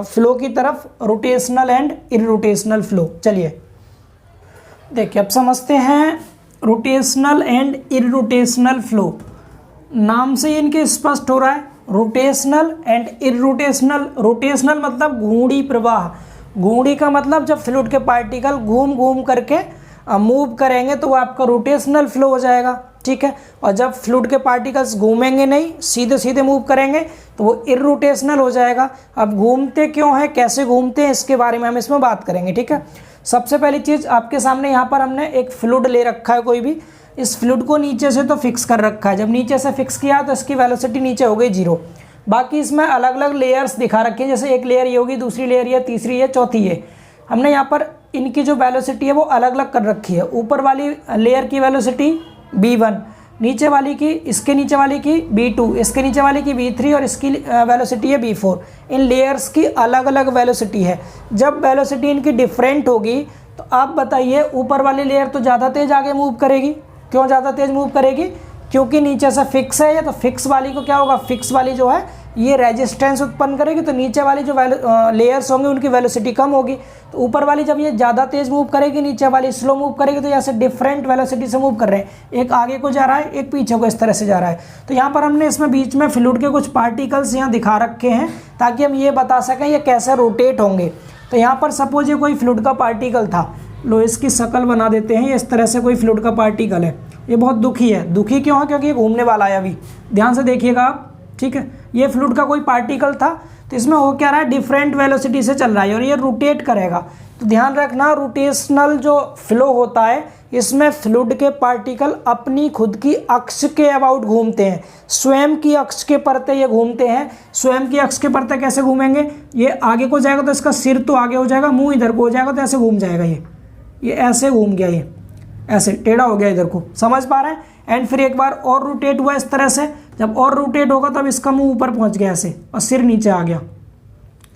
फ्लो की तरफ, रोटेशनल एंड इररोटेशनल फ्लो। चलिए देखिए, अब समझते हैं रोटेशनल एंड इररोटेशनल फ्लो, नाम से इनके स्पष्ट हो रहा है, रोटेशनल एंड इररोटेशनल। रोटेशनल मतलब घूर्णी प्रवाह, घूर्णी का मतलब जब फ्लूइड के पार्टिकल घूम घूम करके मूव करेंगे तो वो आपका रोटेशनल फ्लो हो जाएगा, ठीक है। और जब फ्लूइड के पार्टिकल्स घूमेंगे नहीं, सीधे सीधे मूव करेंगे तो वो इररोटेशनल हो जाएगा। अब घूमते क्यों है, कैसे घूमते हैं, इसके बारे में हम इसमें बात करेंगे, ठीक है। सबसे पहली चीज़ आपके सामने यहाँ पर हमने एक फ्लूइड ले रखा है कोई भी, इस फ्लूइड को नीचे से तो फिक्स कर रखा है। जब नीचे से फिक्स किया तो इसकी वेलोसिटी नीचे हो गई 0। बाकी इसमें अलग अलग लेयर्स दिखा रखी है, जैसे एक लेयर ये होगी, दूसरी लेयर ये, तीसरी ये, चौथी ये। हमने यहाँ पर इनकी जो वेलोसिटी है वो अलग अलग कर रखी है। ऊपर वाली लेयर की वेलोसिटी v1, नीचे वाली की, इसके नीचे वाली की v2, इसके नीचे वाली की v3 और इसकी वेलोसिटी है v4। इन लेयर्स की अलग अलग वेलोसिटी है। जब वेलोसिटी इनकी डिफरेंट होगी तो आप बताइए ऊपर वाली लेयर तो ज़्यादा तेज़ आगे मूव करेगी। क्यों ज़्यादा तेज़ मूव करेगी? क्योंकि नीचे से फिक्स है ये, तो फिक्स वाली को क्या होगा, फिक्स वाली जो है ये रेजिस्टेंस उत्पन्न करेगी, तो नीचे वाली जो लेयर्स होंगे उनकी वेलोसिटी कम होगी। तो ऊपर वाली जब ये ज़्यादा तेज़ मूव करेगी, नीचे वाली स्लो मूव करेगी, तो यहाँ से डिफरेंट वेलोसिटी से मूव कर रहे हैं, एक आगे को जा रहा है, एक पीछे को इस तरह से जा रहा है। तो यहाँ पर हमने इसमें बीच में फ्लूइड के कुछ पार्टिकल्स यहाँ दिखा रखे हैं ताकि हम ये बता सकें ये कैसे रोटेट होंगे। तो यहाँ पर सपोज ये कोई फ्लूइड का पार्टिकल था, लो इसकी शक्ल बना देते हैं, ये इस तरह से कोई फ्लूइड का पार्टिकल है, ये बहुत दुखी है। दुखी क्यों है? क्योंकि ये घूमने वाला है अभी, ध्यान से देखिएगा आप, ठीक है। ये फ्लूइड का कोई पार्टिकल था, तो इसमें हो क्या रहा है, डिफरेंट वेलोसिटी से चल रहा है और ये रोटेट करेगा। तो ध्यान रखना, रोटेशनल जो फ्लो होता है इसमें फ्लूइड के पार्टिकल अपनी खुद की अक्ष के अबाउट घूमते हैं, स्वयं की अक्ष के परते ये घूमते हैं। स्वयं की अक्ष के परते कैसे घूमेंगे? ये आगे को जाएगा तो इसका सिर तो आगे हो जाएगा, मुंह इधर को हो जाएगा, तो ऐसे घूम जाएगा। ये ऐसे घूम गया, ये ऐसे टेढ़ा हो गया इधर को, समझ पा रहे हैं। एंड फिर एक बार और रोटेट हुआ इस तरह से, जब और रोटेट होगा तब इसका मुंह ऊपर पहुंच गया ऐसे और सिर नीचे आ गया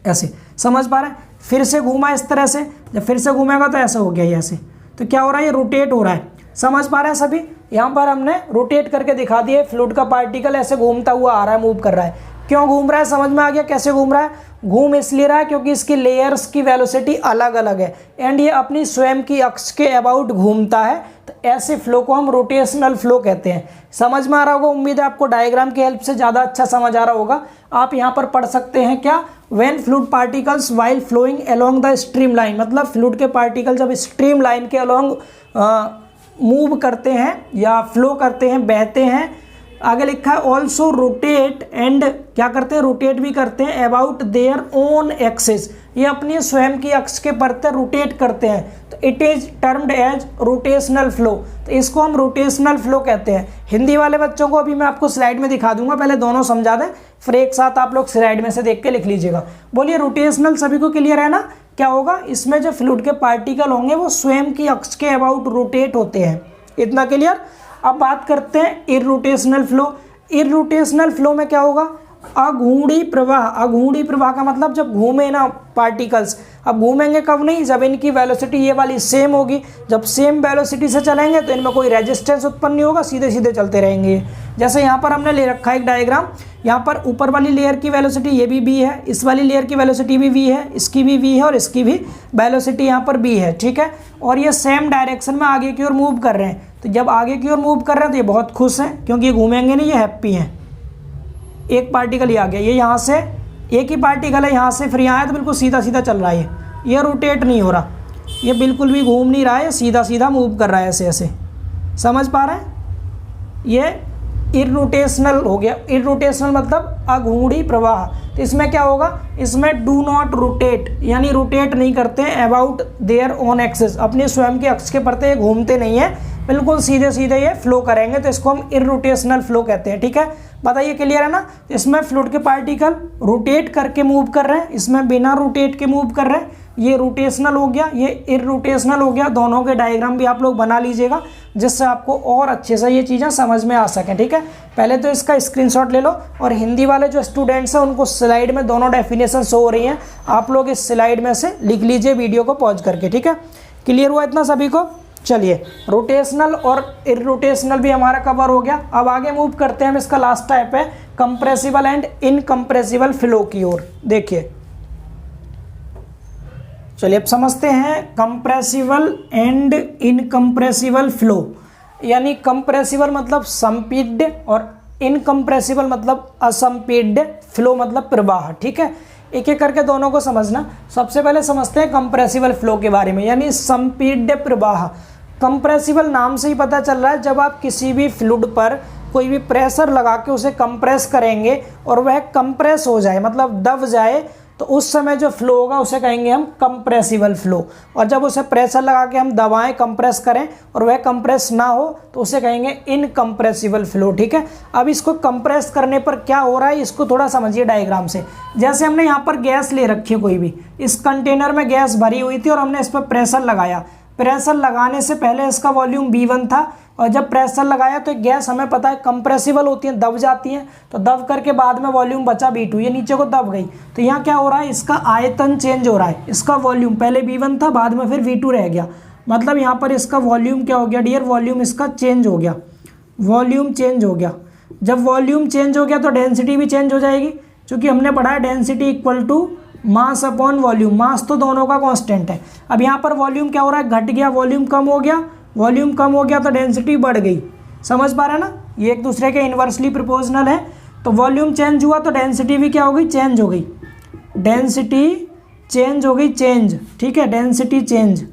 ऐसे, समझ पा रहे हैं। फिर से घूमा इस तरह से, जब फिर से घूमेगा तो ऐसा हो गया ये ऐसे। तो क्या हो रहा है, ये रोटेट हो रहा है, समझ पा रहे हैं सभी। यहाँ पर हमने रोटेट करके दिखा दिए, फ्लूइड का पार्टिकल ऐसे घूमता हुआ आ रहा है, मूव कर रहा है। क्यों घूम रहा है, समझ में आ गया कैसे घूम रहा है? घूम इसलिए रहा है क्योंकि इसकी लेयर्स की वेलोसिटी अलग अलग है एंड ये अपनी स्वयं की अक्ष के अबाउट घूमता है। तो ऐसे फ्लो को हम रोटेशनल फ्लो कहते हैं। समझ में आ रहा होगा, उम्मीद है आपको डायग्राम की हेल्प से ज़्यादा अच्छा समझ आ रहा होगा। आप यहाँ पर पढ़ सकते हैं क्या, when fluid particles while flowing along the stream line, मतलब फ्लूइड के पार्टिकल जब स्ट्रीम लाइन के अलोंग मूव करते हैं या फ्लो करते हैं, बहते हैं। आगे लिखा है ऑल्सो रोटेट एंड क्या करते हैं, रोटेट भी करते हैं अबाउट देयर ओन एक्सिस, ये अपनी स्वयं की अक्ष के परते रोटेट करते हैं। तो it is termed as rotational flow, तो इसको हम रोटेशनल फ्लो कहते हैं। हिंदी वाले बच्चों को अभी मैं आपको स्लाइड में दिखा दूंगा, पहले दोनों समझा दें, फिर एक साथ आप लोग स्लाइड में से देख के लिख लीजिएगा। बोलिए रोटेशनल सभी को क्लियर है ना? क्या होगा, इसमें जो फ्लूइड के पार्टिकल होंगे वो स्वयं की अक्ष के अबाउट रोटेट होते हैं, इतना क्लियर। अब बात करते हैं इररोटेशनल फ्लो। इररोटेशनल फ्लो में क्या होगा, अघूर्णी प्रवाह। अघूर्णी प्रवाह का मतलब जब घूमे ना पार्टिकल्स, अब घूमेंगे कब नहीं, जब इनकी वेलोसिटी ये वाली सेम होगी। जब सेम वेलोसिटी से चलेंगे तो इनमें कोई रेजिस्टेंस उत्पन्न नहीं होगा, सीधे सीधे चलते रहेंगे। जैसे यहाँ पर हमने ले रखा है एक डायग्राम, यहाँ पर ऊपर वाली लेयर की वेलोसिटी ये भी v है, इस वाली लेयर की वेलोसिटी भी v है, इसकी भी v है और इसकी भी वेलोसिटी यहाँ पर b है, ठीक है। और ये सेम डायरेक्शन में आगे की ओर मूव कर रहे हैं। तो जब आगे की ओर मूव कर रहे हैं तो ये बहुत खुश हैं क्योंकि ये घूमेंगे नहीं, ये हैप्पी हैं। एक पार्टिकल ही आ गया, ये यहाँ से एक ही पार्टिकल है, यहाँ से फिर यहाँ है तो बिल्कुल सीधा सीधा चल रहा है, ये रोटेट नहीं हो रहा, ये बिल्कुल भी घूम नहीं रहा है, सीधा सीधा मूव कर रहा है ऐसे ऐसे, समझ पा रहे हैं। ये इररोटेशनल हो गया। इररोटेशनल मतलब अघूर्णी प्रवाह। तो इसमें क्या होगा, इसमें डू नॉट रोटेट, यानी रोटेट नहीं करते हैं अबाउट देयर ओन एक्सिस, अपने स्वयं के अक्ष के परते ये घूमते नहीं है, बिल्कुल सीधे सीधे ये फ्लो करेंगे, तो इसको हम इररोटेशनल फ्लो कहते हैं, ठीक है। बताइए क्लियर है ना? इसमें फ्लूइड के पार्टिकल रोटेट करके मूव कर रहे हैं, इसमें बिना रोटेट के मूव कर रहे हैं, ये रोटेशनल हो गया, ये इररोटेशनल हो गया। दोनों के डायग्राम भी आप लोग बना लीजिएगा जिससे आपको और अच्छे से ये चीज़ें समझ में आ सकें, ठीक है। पहले तो इसका स्क्रीनशॉट ले लो और हिंदी वाले जो स्टूडेंट्स हैं उनको स्लाइड में दोनों डेफिनेशन शो हो रही हैं, आप लोग इस स्लाइड में से लिख लीजिए वीडियो को पॉज करके, ठीक है। क्लियर हुआ इतना सभी को? चलिए, रोटेशनल और इररोटेशनल भी हमारा कवर हो गया। अब आगे मूव करते हैं हम, इसका लास्ट टाइप है कंप्रेसिबल एंड इनकम्प्रेसिबल फ्लो की ओर। देखिए, चलिए अब समझते हैं कंप्रेसिबल एंड इनकम्प्रेसिबल फ्लो। यानी कंप्रेसिबल मतलब संपीड्य और इनकंप्रेसिबल मतलब असंपीड्य, फ्लो मतलब प्रवाह। ठीक है, एक एक करके दोनों को समझना। सबसे पहले समझते हैं कंप्रेसिबल फ्लो के बारे में, यानी संपीड्य प्रवाह। कंप्रेसिबल नाम से ही पता चल रहा है, जब आप किसी भी फ्लूइड पर कोई भी प्रेशर लगा के उसे कंप्रेस करेंगे और वह कंप्रेस हो जाए मतलब दब जाए, तो उस समय जो फ्लो होगा उसे कहेंगे हम कंप्रेसिबल फ्लो। और जब उसे प्रेशर लगा के हम दबाएं, कंप्रेस करें और वह कंप्रेस ना हो तो उसे कहेंगे इनकंप्रेसिबल फ्लो। ठीक है, अब इसको कंप्रेस करने पर क्या हो रहा है इसको थोड़ा समझिए डायग्राम से। जैसे हमने यहाँ पर गैस ले रखी है, कोई भी इस कंटेनर में गैस भरी हुई थी और हमने इस पर प्रेशर लगाया। प्रेशर लगाने से पहले इसका वॉल्यूम V1 था और जब प्रेशर लगाया तो गैस हमें पता है कंप्रेसिबल होती है, दब जाती हैं, तो दब करके बाद में वॉल्यूम बचा V2, ये नीचे को दब गई। तो यहाँ क्या हो रहा है, इसका आयतन चेंज हो रहा है। इसका वॉल्यूम पहले V1 था, बाद में फिर V2 रह गया, मतलब यहाँ पर इसका वॉल्यूम क्या हो गया डियर, वॉल्यूम इसका चेंज हो गया, वॉल्यूम चेंज हो गया। जब वॉल्यूम चेंज हो गया तो डेंसिटी भी चेंज हो जाएगी, क्योंकि हमने पढ़ा है density equal to mass upon volume. Mass तो दोनों का कांस्टेंट है। अब यहाँ पर वॉल्यूम क्या हो रहा है, घट गया, वॉल्यूम कम हो गया, वॉल्यूम कम हो गया तो डेंसिटी बढ़ गई। समझ पा रहे हैं ना, ये एक दूसरे के इन्वर्सली प्रोपोर्शनल है। तो वॉल्यूम चेंज हुआ तो डेंसिटी भी क्या हो गई, चेंज हो गई, डेंसिटी चेंज हो गई, चेंज। ठीक है, डेंसिटी चेंज,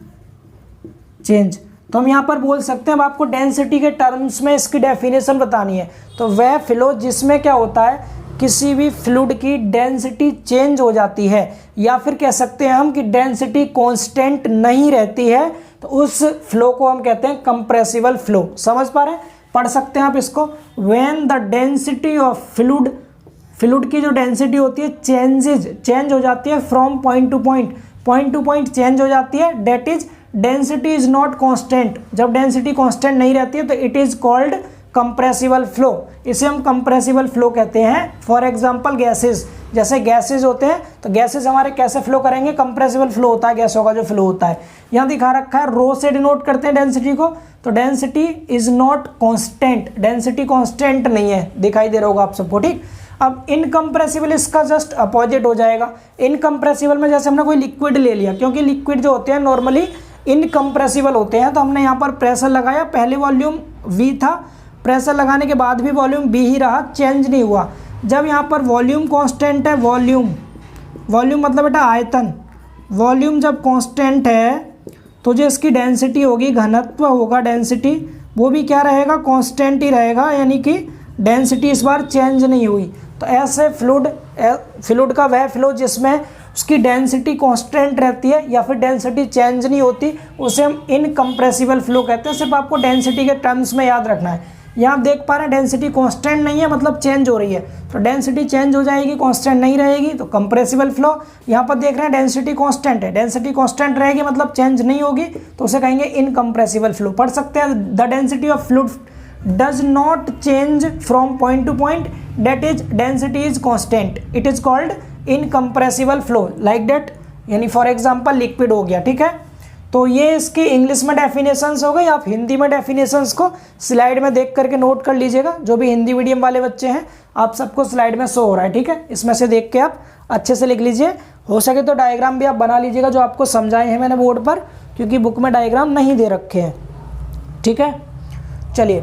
चेंज। तो हम यहाँ पर बोल सकते हैं, अब आपको डेंसिटी के टर्म्स में इसकी डेफिनेशन बतानी है। तो वह फ्लो जिसमें क्या होता है, किसी भी फ्लूइड की डेंसिटी चेंज हो जाती है, या फिर कह सकते हैं हम कि डेंसिटी कांस्टेंट नहीं रहती है, तो उस फ्लो को हम कहते हैं कंप्रेसिबल फ्लो। समझ पा रहे हैं, पढ़ सकते हैं आप इसको। When the density of fluid, fluid की जो डेंसिटी होती है चेंज हो जाती है from point to point, point to point change हो जाती है, that is density is not constant. जब डेंसिटी कांस्टेंट नहीं रहती है तो it is called compressible flow, इसे हम कंप्रेसिबल फ्लो कहते हैं। फॉर एग्जांपल गैसेस, जैसे गैसेस होते हैं तो गैसेस हमारे कैसे फ्लो करेंगे, कंप्रेसिबल फ्लो होता है गैसों का जो फ्लो होता है। यहाँ दिखा रखा है, रो से डिनोट करते हैं डेंसिटी को, तो density is not constant, density constant नहीं है, दिखाई दे रहा होगा आप सबको। ठीक, अब इनकंप्रेसिबल इसका जस्ट अपोजिट हो जाएगा। इनकंप्रेसिबल में जैसे हमने कोई लिक्विड ले लिया, क्योंकि लिक्विड जो होते हैं नॉर्मली इनकंप्रेसिबल होते हैं, तो हमने यहाँ पर प्रेशर लगाया, पहले वॉल्यूम V था, प्रेशर लगाने के बाद भी वॉल्यूम V ही रहा, चेंज नहीं हुआ। जब यहाँ पर वॉल्यूम कांस्टेंट है, वॉल्यूम मतलब बेटा आयतन, वॉल्यूम जब कांस्टेंट है तो जो इसकी डेंसिटी होगी, घनत्व होगा डेंसिटी, वो भी क्या रहेगा, कांस्टेंट ही रहेगा, यानी कि डेंसिटी इस बार चेंज नहीं हुई। तो ऐसे फ्लूइड का वह फ्लो जिसमें उसकी डेंसिटी कांस्टेंट रहती है या फिर डेंसिटी चेंज नहीं होती, उसे हम इनकंप्रेसिबल फ्लो कहते हैं। सिर्फ आपको डेंसिटी के टर्म्स में याद रखना है। यहाँ आप देख पा रहे हैं डेंसिटी कांस्टेंट नहीं है, मतलब चेंज हो रही है, तो डेंसिटी चेंज हो जाएगी, कांस्टेंट नहीं रहेगी, तो कंप्रेसिबल फ्लो। यहाँ पर देख रहे हैं डेंसिटी कांस्टेंट है, डेंसिटी कांस्टेंट रहेगी मतलब चेंज नहीं होगी, तो उसे कहेंगे इनकंप्रेसिबल फ्लो। पढ़ सकते हैं, the density of fluid does not change from point to point, that is density is constant, it is called incompressible flow, like that. यानी फॉर एग्जांपल लिक्विड हो गया। ठीक है, तो ये इसकी इंग्लिश में डेफिनेशंस हो गई। आप हिंदी में डेफिनेशंस को स्लाइड में देख करके नोट कर लीजिएगा। जो भी हिंदी मीडियम वाले बच्चे हैं, आप सबको स्लाइड में शो हो रहा है। ठीक है, इसमें से देख के आप अच्छे से लिख लीजिए। हो सके तो डायग्राम भी आप बना लीजिएगा जो आपको समझाए हैं मैंने बोर्ड पर, क्योंकि बुक में डायग्राम नहीं दे रखे हैं। ठीक है, चलिए,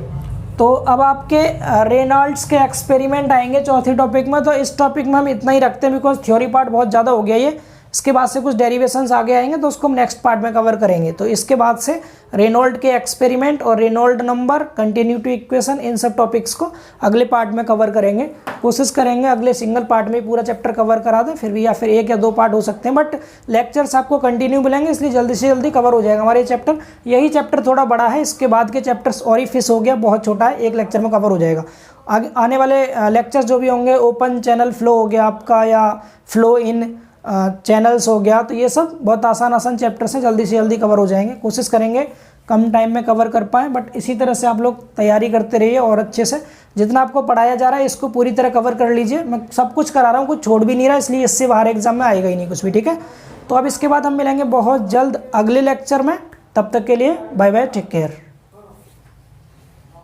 तो अब आपके रेनॉल्ड्स के एक्सपेरिमेंट आएंगे चौथे टॉपिक में। तो इस टॉपिक में हम इतना ही रखते हैं, बिकॉज थ्योरी पार्ट बहुत ज़्यादा हो गया ये। इसके बाद से कुछ डेरिवेशंस आगे आएंगे तो उसको हम नेक्स्ट पार्ट में कवर करेंगे। तो इसके बाद से रेनॉल्ड के एक्सपेरिमेंट और रेनॉल्ड नंबर, कंटिन्यूटी इक्वेशन, इन सब टॉपिक्स को अगले पार्ट में कवर करेंगे। कोशिश करेंगे अगले सिंगल पार्ट में पूरा चैप्टर कवर करा दें, फिर भी या फिर 1 या 2 पार्ट हो सकते हैं, बट लेक्चर्स आपको कंटिन्यू मिलेंगे, इसलिए जल्दी से जल्दी कवर हो जाएगा हमारे चैप्टर। यही चैप्टर थोड़ा बड़ा है, इसके बाद के चैप्टर्स ऑरिफिस हो गया, बहुत छोटा है, एक लेक्चर में कवर हो जाएगा। आगे आने वाले लेक्चर्स जो भी होंगे, ओपन चैनल फ्लो हो गया आपका, या फ्लो इन चैनल्स हो गया, तो ये सब बहुत आसान चैप्टर्स हैं, जल्दी से जल्दी कवर हो जाएंगे। कोशिश करेंगे कम टाइम में कवर कर पाएँ, बट इसी तरह से आप लोग तैयारी करते रहिए और अच्छे से जितना आपको पढ़ाया जा रहा है इसको पूरी तरह कवर कर लीजिए। मैं सब कुछ करा रहा हूँ, कुछ छोड़ भी नहीं रहा, इसलिए इससे बाहर एग्जाम में आएगा ही नहीं कुछ भी। ठीक है, तो अब इसके बाद हम मिलेंगे बहुत जल्द अगले लेक्चर में। तब तक के लिए बाय बाय, टेक केयर।